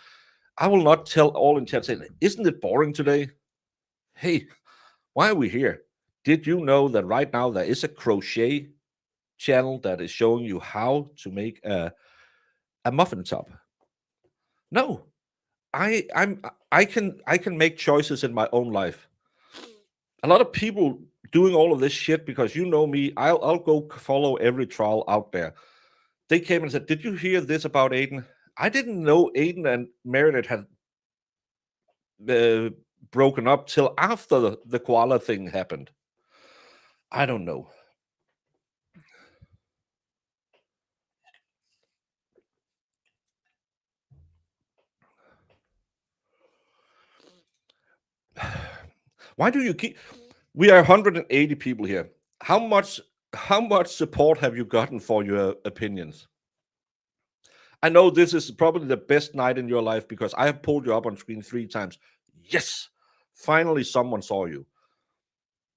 S2: I will not tell all intent. Say, isn't it boring today? Hey, why are we here? Did you know that right now there is a crochet channel that is showing you how to make a muffin top? No, I can make choices in my own life. A lot of people doing all of this shit because you know me, I'll go follow every trial out there. They came and said, "Did you hear this about Aiden?" I didn't know Aiden and Meredith had uh, broken up till after the koala thing happened. I don't know. Why do you keep? We are 180 people here. How much support have you gotten for your opinions? I know this is probably the best night in your life because I have pulled you up on screen 3 times. Yes, finally someone saw you.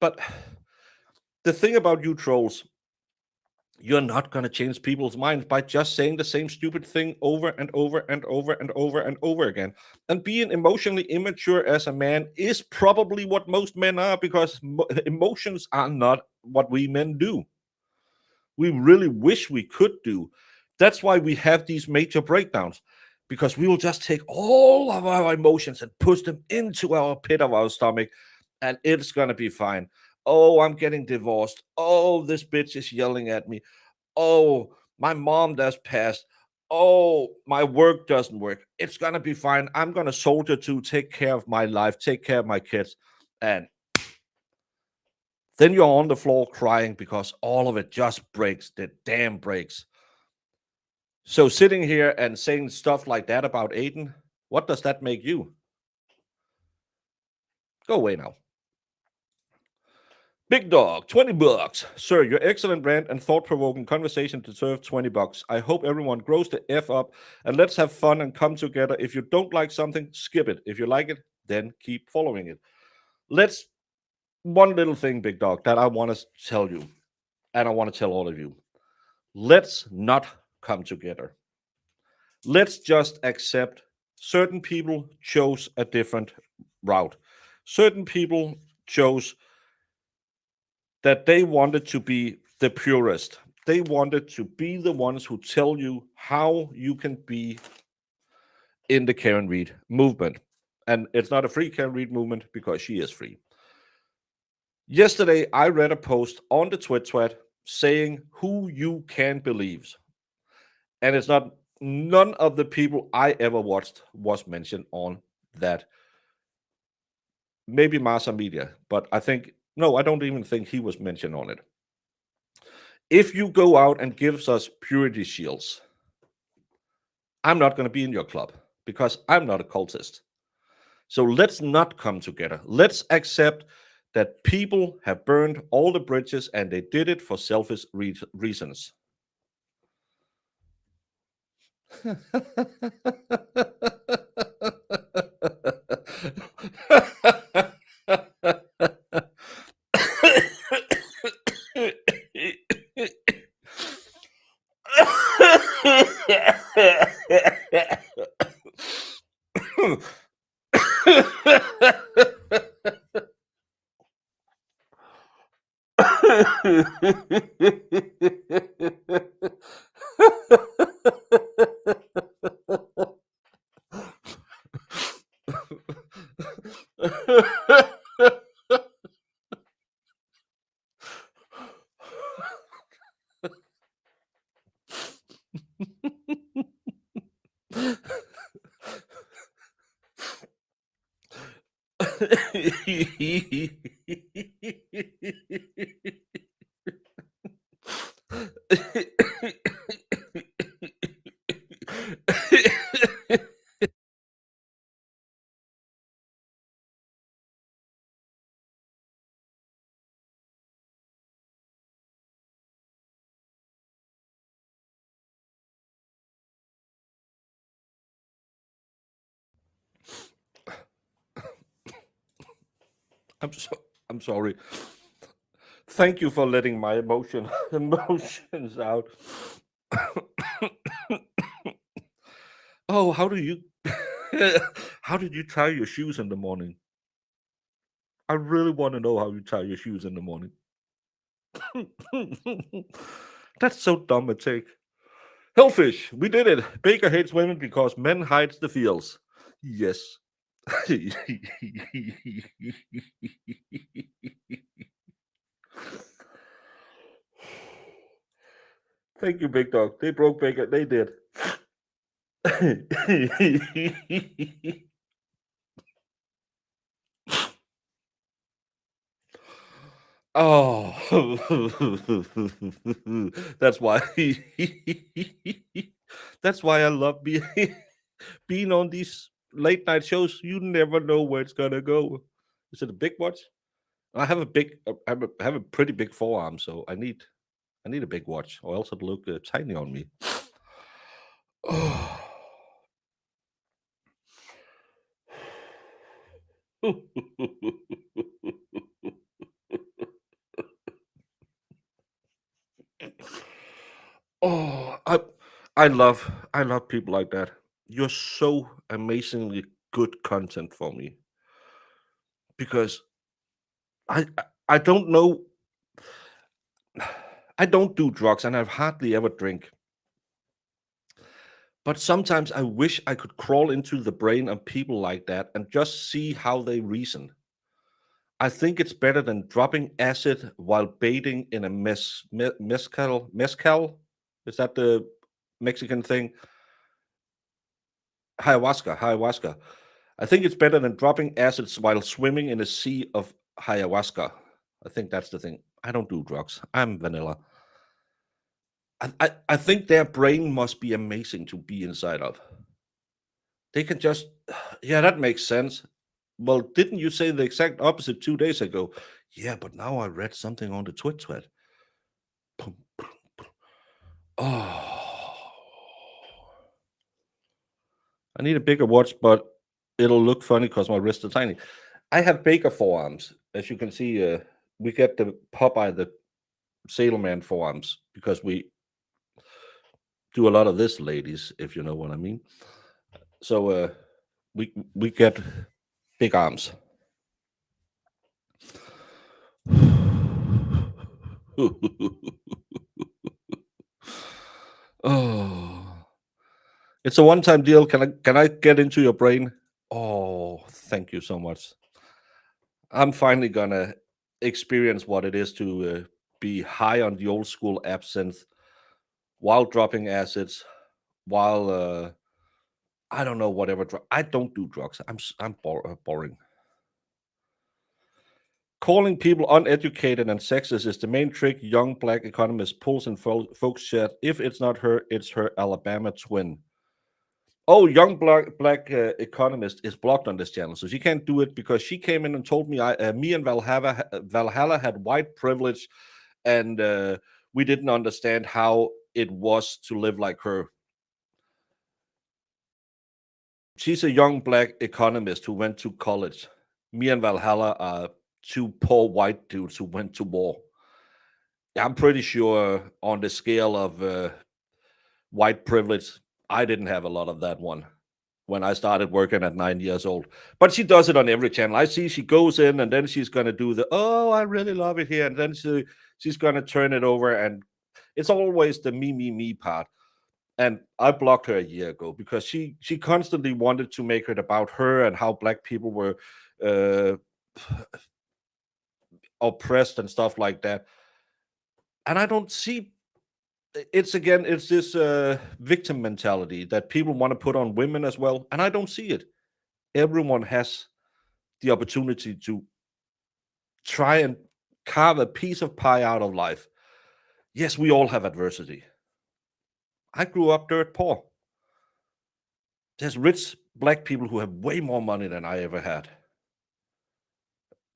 S2: But the thing about you trolls, you're not going to change people's minds by just saying the same stupid thing over and over and over and over and over again. And being emotionally immature as a man is probably what most men are because emotions are not what we men do. We really wish we could do. That's why we have these major breakdowns because we will just take all of our emotions and push them into our pit of our stomach and it's going to be fine. Oh, I'm getting divorced. Oh, this bitch is yelling at me. Oh, my mom just passed. Oh, my work doesn't work. It's going to be fine. I'm going to soldier to take care of my life, take care of my kids. And then you're on the floor crying because all of it just breaks. The damn breaks. So sitting here and saying stuff like that about Aiden, what does that make you? Go away now. Big Dog, 20 bucks. Sir, your excellent rant and thought-provoking conversation deserve 20 bucks. I hope everyone grows the F up and let's have fun and come together. If you don't like something, skip it. If you like it, then keep following it. Let's one little thing, Big Dog, that I want to tell you, and I want to tell all of you. Let's not come together. Let's just accept certain people chose a different route. Certain people chose that they wanted to be the purest. They wanted to be the ones who tell you how you can be in the Karen Reed movement. And it's not a free Karen Reed movement because she is free. Yesterday, I read a post on the Twit saying who you can believe. And it's not, none of the people I ever watched was mentioned on that. Maybe Masa Media, but I think, no, I don't even think he was mentioned on it. If you go out and gives us purity shields, I'm not going to be in your club because I'm not a cultist. So let's not come together. Let's accept that people have burned all the bridges and they did it for selfish reasons. I'm so I'm sorry. Thank you for letting my emotions out. Oh, how do you how did you tie your shoes in the morning? I really want to know how you tie your shoes in the morning. That's so dumb a take. Hellfish, we did it. Baker hates women because men hides the feels. Yes. Thank you, Big Dog. They broke Baker. They did. Oh, that's why. That's why I love being being on these late night shows. You never know where it's gonna go. Is it a big watch? I have a big, I have a pretty big forearm, so I need a big watch, or else it'll look tiny on me. Oh. Oh, I love people like that. You're so amazingly good content for me because I don't know. I don't do drugs and I've hardly ever drink. But sometimes I wish I could crawl into the brain of people like that and just see how they reason. I think it's better than dropping acid while bathing in a mezcal. Is that the Mexican thing? Ayahuasca. I think it's better than dropping acids while swimming in a sea of ayahuasca. I think that's the thing. I don't do drugs. I'm vanilla. I think their brain must be amazing to be inside of. They can just, yeah, that makes sense. Well, didn't you say the exact opposite 2 days ago? Yeah, but now I read something on the Twit thread. Oh, I need a bigger watch, but it'll look funny because my wrists are tiny. I have bigger forearms, as you can see. We get the Popeye the Sailorman forearms because we do a lot of this, ladies, if you know what I mean. So we get big arms. Oh, it's a one-time deal. Can I get into your brain? Oh, thank you so much. I'm finally gonna experience what it is to be high on the old school absinthe while dropping acids, while I don't know whatever drug. I don't do drugs. I'm boring. Calling people uneducated and sexist is the main trick young black economist pulls in folks' chat. If it's not her, it's her Alabama twin. Oh, young black economist is blocked on this channel, so she can't do it because she came in and told me me and Valhalla had white privilege, and we didn't understand how it was to live like her. She's a young black economist who went to college. Me and Valhalla are two poor white dudes who went to war. I'm pretty sure on the scale of white privilege, I didn't have a lot of that one when I started working at 9 years old. But she does it on every channel. I see she goes in and then she's gonna do the I really love it here, and then she's gonna turn it over, and it's always the me part. And I blocked her a year ago because she constantly wanted to make it about her and how black people were uh, oppressed and stuff like that. And I don't see it's this victim mentality that people want to put on women as well, and I don't see it. Everyone has the opportunity to try and carve a piece of pie out of life. Yes, we all have adversity. I grew up dirt poor. There's rich black people who have way more money than I ever had.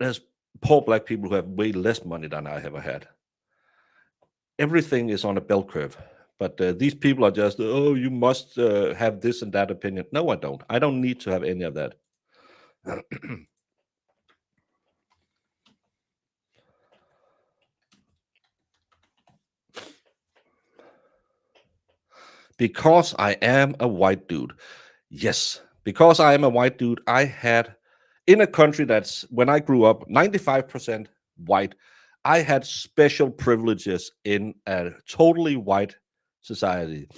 S2: There's poor black people who have way less money than I ever had. Everything is on a bell curve. But these people are just, oh, you must have this and that opinion. No, I don't. I don't need to have any of that. Because I am a white dude. Yes, because I am a white dude, I had in a country that's when I grew up 95% white, I had special privileges in a totally white society.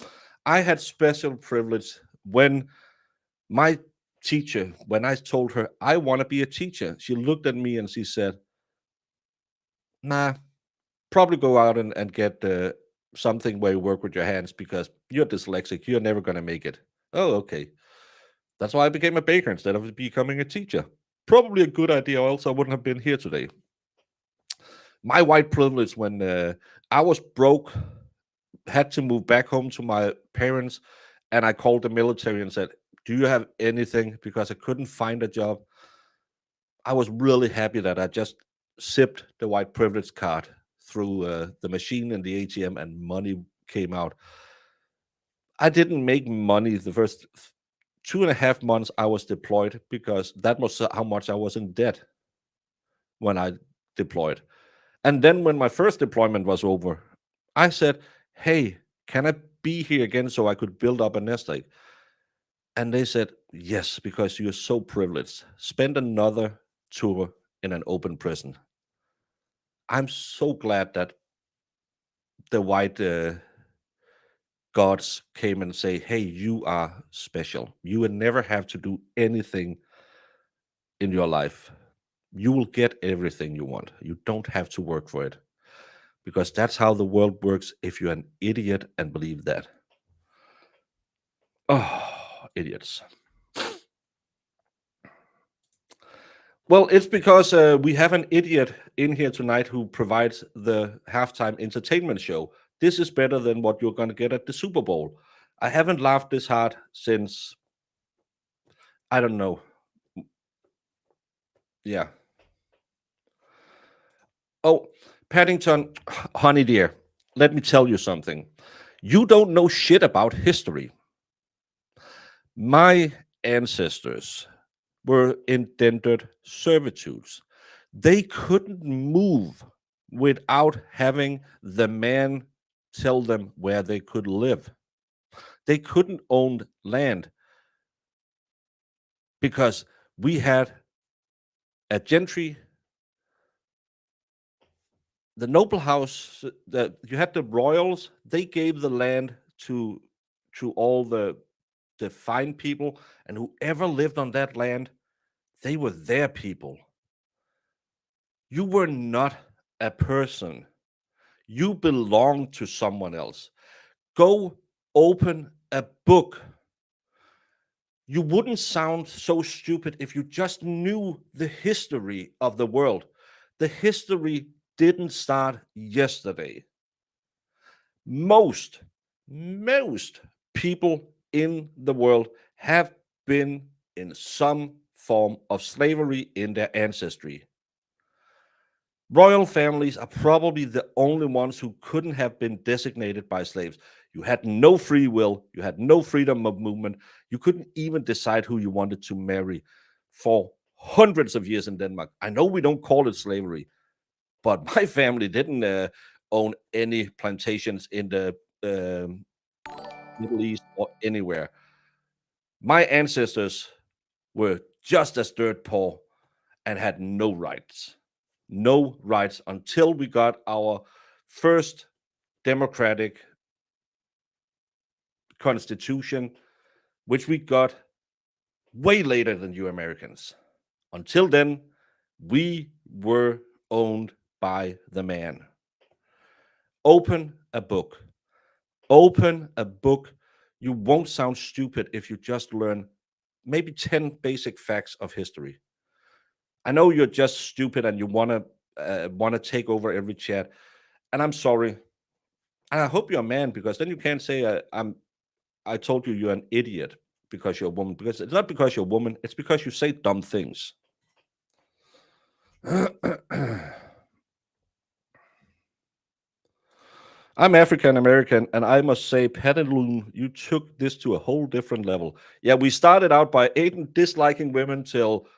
S2: I had special privilege when my teacher, when I told her I want to be a teacher, she looked at me and she said, nah, probably go out and get something where you work with your hands because you're dyslexic. You're never going to make it. Oh, okay. That's why I became a baker instead of becoming a teacher. Probably a good idea, or else I wouldn't have been here today. My white privilege when I was broke, had to move back home to my parents, and I called the military and said, do you have anything? Because I couldn't find a job. I was really happy that I just sipped the white privilege card through the machine in the ATM and money came out. I didn't make money the first 2.5 months I was deployed because that was how much I was in debt when I deployed. And then when my first deployment was over, I said, "Hey, can I be here again so I could build up a nest egg?" And they said, "Yes, because you're so privileged. Spend another tour in an open prison." I'm so glad that the white gods came and say, "Hey, you are special. You will never have to do anything in your life. You will get everything you want. You don't have to work for it." Because that's how the world works if you're an idiot and believe that. Oh, idiots. Well, it's because we have an idiot in here tonight who provides the halftime entertainment show. This is better than what you're going to get at the Super Bowl. I haven't laughed this hard since, I don't know. Yeah. Oh, Paddington, honey dear, let me tell you something. You don't know shit about history. My ancestors were indentured servitudes. They couldn't move without having the man tell them where they could live. They couldn't own land because we had a gentry, the noble house, that you had the royals. They gave the land to all the fine people, and whoever lived on that land, they were their people. You were not a person. You belong to someone else. Go open a book. You wouldn't sound so stupid if you just knew the history of the world. The history didn't start yesterday. Most, most people in the world have been in some form of slavery in their ancestry. Royal families are probably the only ones who couldn't have been designated by slaves. You had no free will, you had no freedom of movement, you couldn't even decide who you wanted to marry for hundreds of years in Denmark. I know we don't call it slavery, but my family didn't own any plantations in the um, Middle East or anywhere. My ancestors were just as dirt poor and had no rights. No rights until we got our first democratic constitution, which we got way later than you Americans. Until then, we were owned by the man. Open a book. Open a book. You won't sound stupid if you just learn maybe 10 basic facts of history. I know you're just stupid and you want to take over every chat, and I'm sorry. And I hope you're a man because then you can't say I told you you're an idiot because you're a woman. Because it's not because you're a woman, it's because you say dumb things. I'm African American, and I must say, Petalune, you took this to a whole different level. Yeah, we started out by Aiden disliking women till,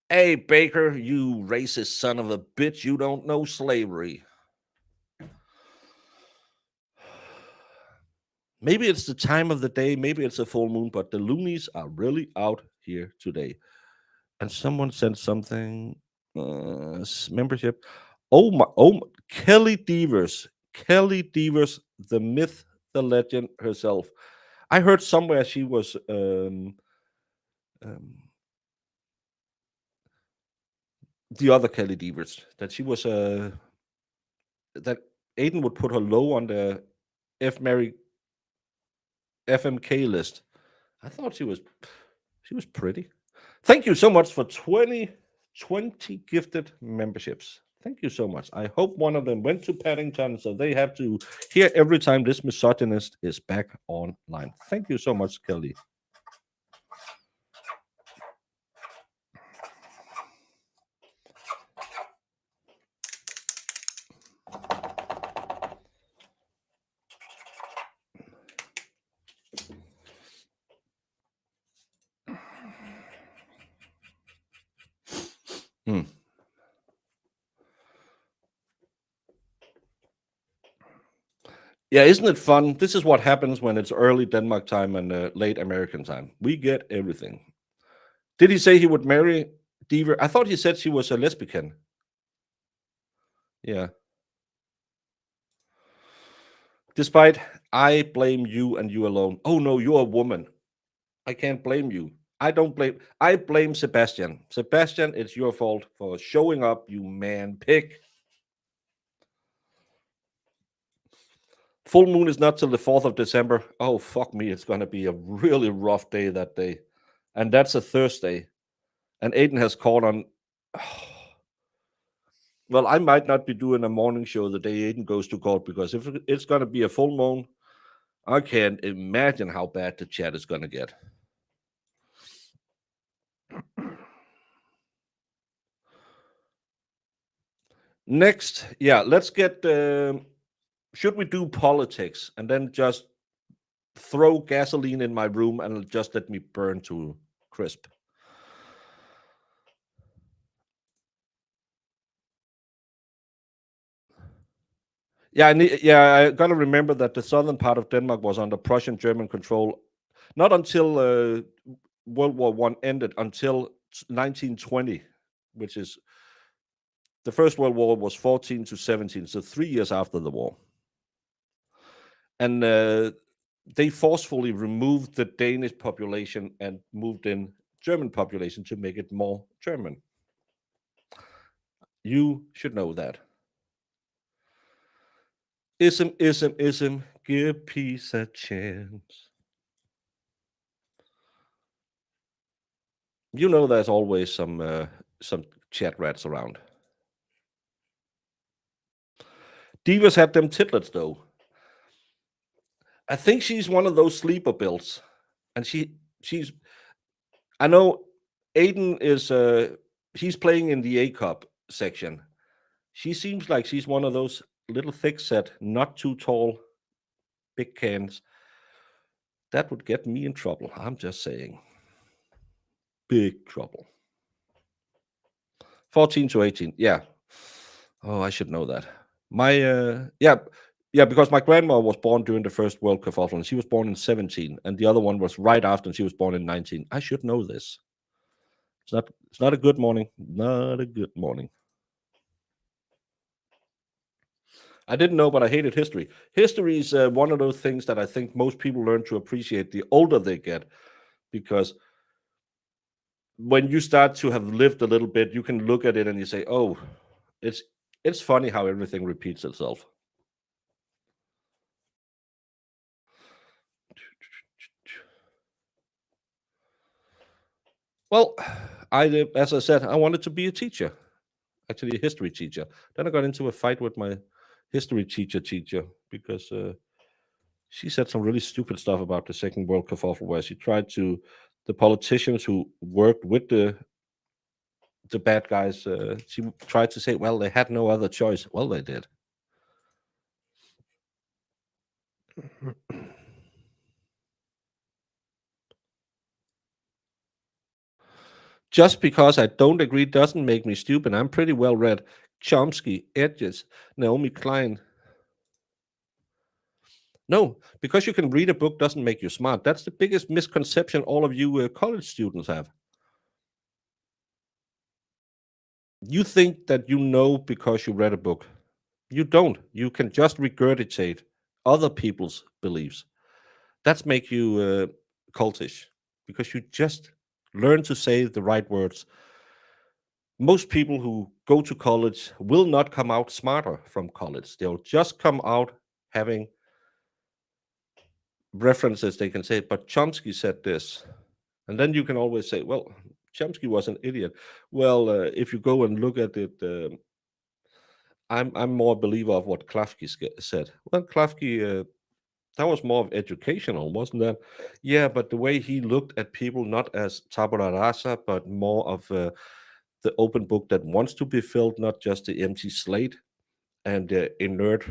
S2: hey, Baker, you racist son of a bitch, you don't know slavery. Maybe it's the time of the day, maybe it's a full moon, but the loonies are really out here today. And someone sent something, membership. Kelly Devers. Kelly Devers, the myth, the legend herself. I heard somewhere she was um, the other Kelly Devers, that she was that Aiden would put her low on the F Mary FMK list. I thought she was pretty. Thank you so much for 20 gifted memberships. Thank you so much. I hope one of them went to Paddington so they have to hear every time this misogynist is back online. Thank you so much, Kelly. Yeah, isn't it fun? This is what happens when it's early Denmark time and late American time. We get everything. Did he say he would marry Diva? I thought he said she was a lesbian. Yeah. Despite I blame you and you alone. Oh no, you're a woman. I can't blame you. I blame Sebastian. Sebastian, it's your fault for showing up, you man pig. Full moon is not till the 4th of December. Oh, fuck me. It's going to be a really rough day that day. And that's a Thursday. And Aiden has called on. Well, I might not be doing a morning show the day Aiden goes to court because if it's going to be a full moon, I can't imagine how bad the chat is going to get. Next, yeah, let's get. Should we do politics and then just throw gasoline in my room and just let me burn to crisp? Yeah, I got to remember that the southern part of Denmark was under Prussian German control, not until World War One ended, until 1920, which is the First World War was 14 to 17, so 3 years after the war, and they forcefully removed the Danish population and moved in German population to make it more German. You should know that. Ism, give peace a chance. You know, there's always some chat rats around. Divas had them titlets though. I think she's one of those sleeper builds, and she's. I know Aiden is. He's playing in the A cup section. She seems like she's one of those little thick set, not too tall, big cans. That would get me in trouble. I'm just saying. Big trouble. 14 to 18. Yeah. Oh, I should know that. My yeah, because my grandma was born during the First World Kerfuffle, and she was born in 17, and the other one was right after, and she was born in 19. I should know this. It's not a good morning. Not a good morning. I didn't know, but I hated history. History is one of those things that I think most people learn to appreciate the older they get, because when you start to have lived a little bit, you can look at it and you say, "Oh, it's it's funny how everything repeats itself." Well, as I said, I wanted to be a teacher, actually a history teacher. Then I got into a fight with my history teacher because she said some really stupid stuff about the Second World Kerfuffle, where she tried to the politicians who worked with the bad guys. She tried to say, well, they had no other choice. Well, they did. Just because I don't agree doesn't make me stupid. I'm pretty well read. Chomsky, Edges, Naomi Klein. No, because you can read a book doesn't make you smart. That's the biggest misconception all of you college students have. You think that you know because you read a book. You don't. You can just regurgitate other people's beliefs. That's make you cultish because you just learn to say the right words. Most people who go to college will not come out smarter from college. They'll just come out having references they can say, but Chomsky said this. And then you can always say, well, Chomsky was an idiot. Well, if you go and look at it, I'm more a believer of what Klafki said. Well, Klafki, that was more of educational, wasn't that? Yeah, but the way he looked at people, not as tabula rasa, but more of the open book that wants to be filled, not just the empty slate and the inert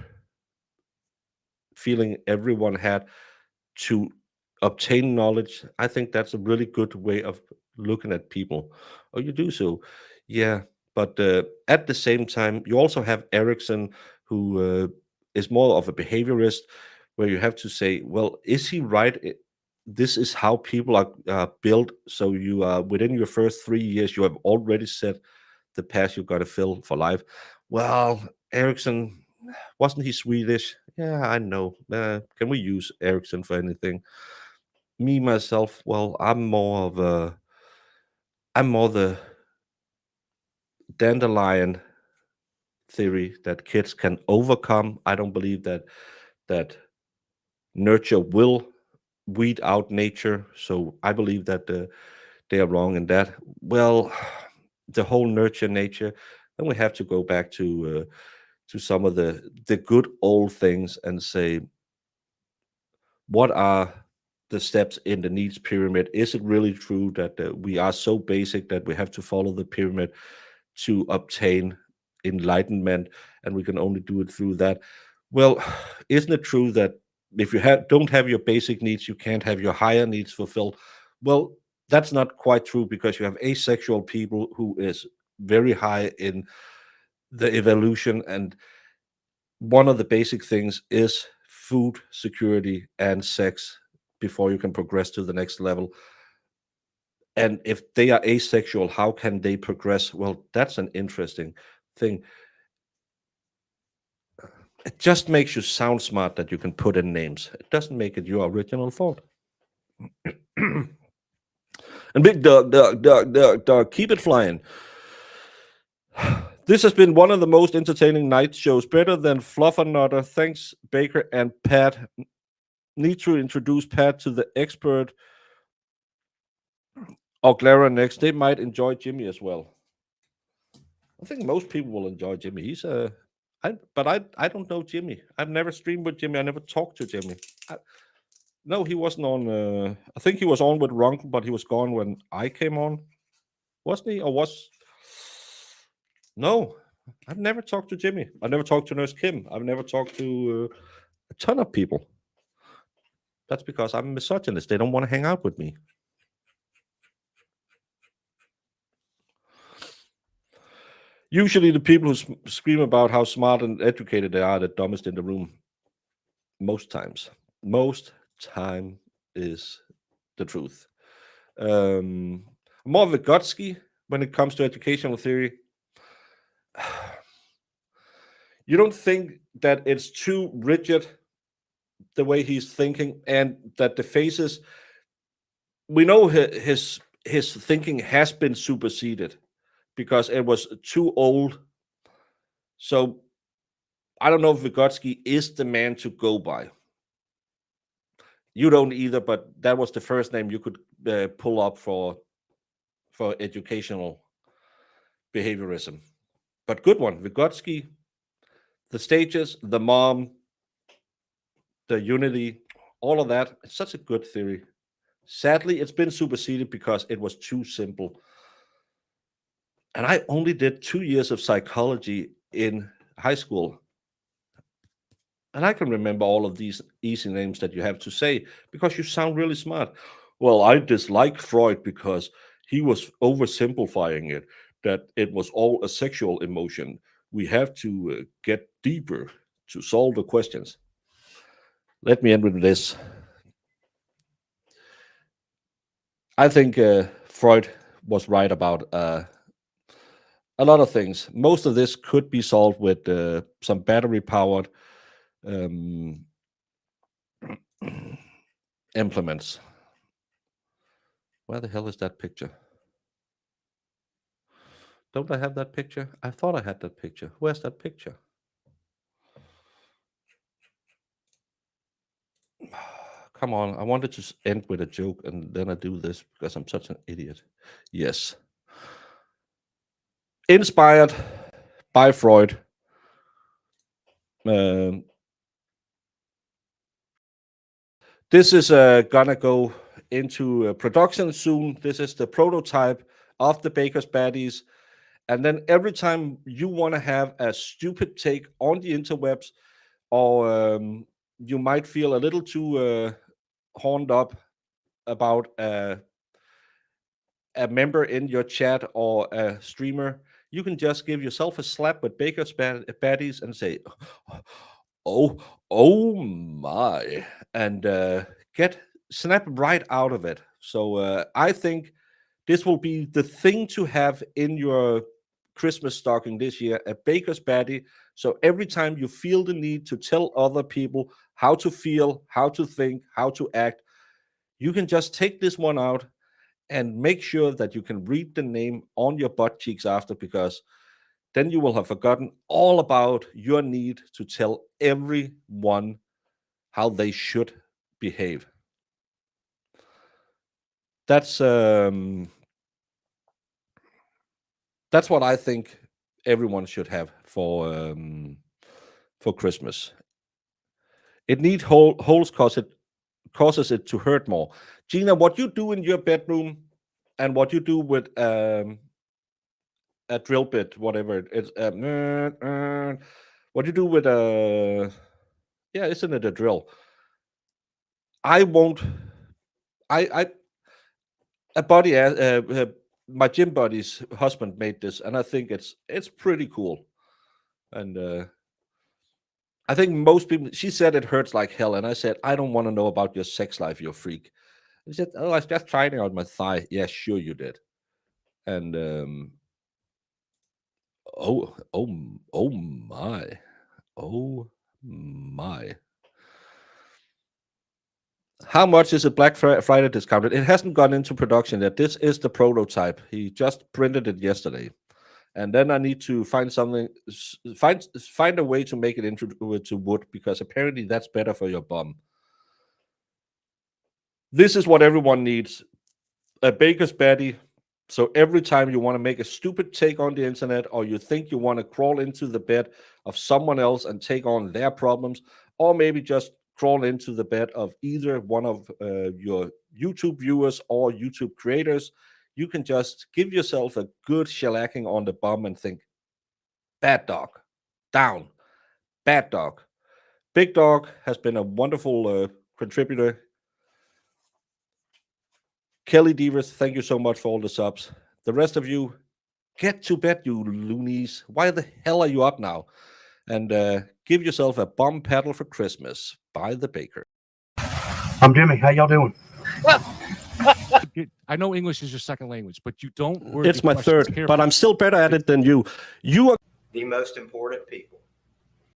S2: feeling everyone had to obtain knowledge. I think that's a really good way of looking at people. Oh, you do so, yeah. But at the same time, you also have Erickson, who is more of a behaviorist, where you have to say, well, is he right? This is how people are built. So you within your first 3 years, you have already set the path you got to fill for life. Well, Ericsson, wasn't he Swedish? Yeah, I know. Can we use Ericsson for anything? Me myself, well, I'm more the dandelion theory that kids can overcome. I don't believe that nurture will weed out nature. So I believe that they are wrong in that. Well, the whole nurture nature, then we have to go back to some of the good old things and say, what are the steps in the needs pyramid? Is it really true that we are so basic that we have to follow the pyramid to obtain enlightenment, and we can only do it through that? Well, isn't it true that if you don't have your basic needs, you can't have your higher needs fulfilled? Well, that's not quite true, because you have asexual people who is very high in the evolution, and one of the basic things is food security and sex before you can progress to the next level. And if they are asexual, how can they progress? Well, that's an interesting thing. It just makes you sound smart that you can put in names. It doesn't make it your original thought. And big dog, keep it flying. This has been one of the most entertaining night shows, better than Fluffernutter. Thanks, Baker and Pat. Need to introduce Pat to the expert or Clara next. They might enjoy Jimmy as well. I think most people will enjoy Jimmy. But I don't know Jimmy. I've never streamed with Jimmy. I never talked to Jimmy. No, he wasn't on. I think he was on with Runkle, but he was gone when I came on, wasn't he? Or was? No, I've never talked to Jimmy. I've never talked to Nurse Kim. I've never talked to a ton of people. That's because I'm a misogynist. They don't want to hang out with me. Usually, the people who scream about how smart and educated they are the dumbest in the room. Most times. Most time is the truth. More of a Vygotsky when it comes to educational theory. You don't think that it's too rigid the way he's thinking, and that the phases, we know his thinking has been superseded because it was too old. So I don't know if Vygotsky is the man to go by. You don't either, but that was the first name you could pull up for educational behaviorism. But good one, Vygotsky, the stages, the mom, the unity, all of that. It's such a good theory. Sadly, it's been superseded because it was too simple. And I only did 2 years of psychology in high school. And I can remember all of these easy names that you have to say because you sound really smart. Well, I dislike Freud because he was oversimplifying it, that it was all a sexual emotion. We have to get deeper to solve the questions. Let me end with this. I think Freud was right about a lot of things. Most of this could be solved with some battery powered um, implements. Where the hell is that picture? Don't I have that picture? I thought I had that picture. Where's that picture? Come on, I wanted to end with a joke and then I do this because I'm such an idiot. Yes. Inspired by Freud. Um, this is gonna go into production soon. This is the prototype of the Baker's Baddies. And then every time you want to have a stupid take on the interwebs, or you might feel a little too horned up about a member in your chat or a streamer, you can just give yourself a slap with Baker's Baddies and say, Oh my. And snap right out of it. So I think this will be the thing to have in your Christmas stocking this year, a baker's patty. So every time you feel the need to tell other people how to feel, how to think, how to act, you can just take this one out and make sure that you can read the name on your butt cheeks after, because then you will have forgotten all about your need to tell everyone how they should behave. That's what I think everyone should have for Christmas. It needs holes causes it to hurt more. Gina, what you do in your bedroom and what you do with a drill bit, whatever it's what you do with yeah, isn't it a drill? I won't. I a buddy, my gym buddy's husband made this, and I think it's pretty cool. And I think most people. She said it hurts like hell, and I said I don't want to know about your sex life, you freak. He said, "Oh, I was just trying it on my thigh." Yeah, sure you did. And oh my, oh my. How much is a Black Friday discounted? It hasn't gone into production yet. This is the prototype. He just printed it yesterday, and then I need to find something, find a way to make it into to wood, because apparently that's better for your bum. This is what everyone needs: a baker's patty. So every time you want to make a stupid take on the internet, or you think you want to crawl into the bed of someone else and take on their problems, or maybe just crawl into the bed of either one of your YouTube viewers or YouTube creators, you can just give yourself a good shellacking on the bum and think, bad dog, down, bad dog. Big Dog has been a wonderful contributor. Kelly Devers, thank you so much for all the subs. The rest of you, get to bed, you loonies. Why the hell are you up now? And give yourself a bum paddle for Christmas. By the baker.
S3: I'm Jimmy. How y'all doing?
S4: I know English is your second language, but you don't word
S2: It's
S4: your
S2: my
S4: questions
S2: third,
S4: carefully.
S2: but I'm still better at it than you. You are
S5: the most important people.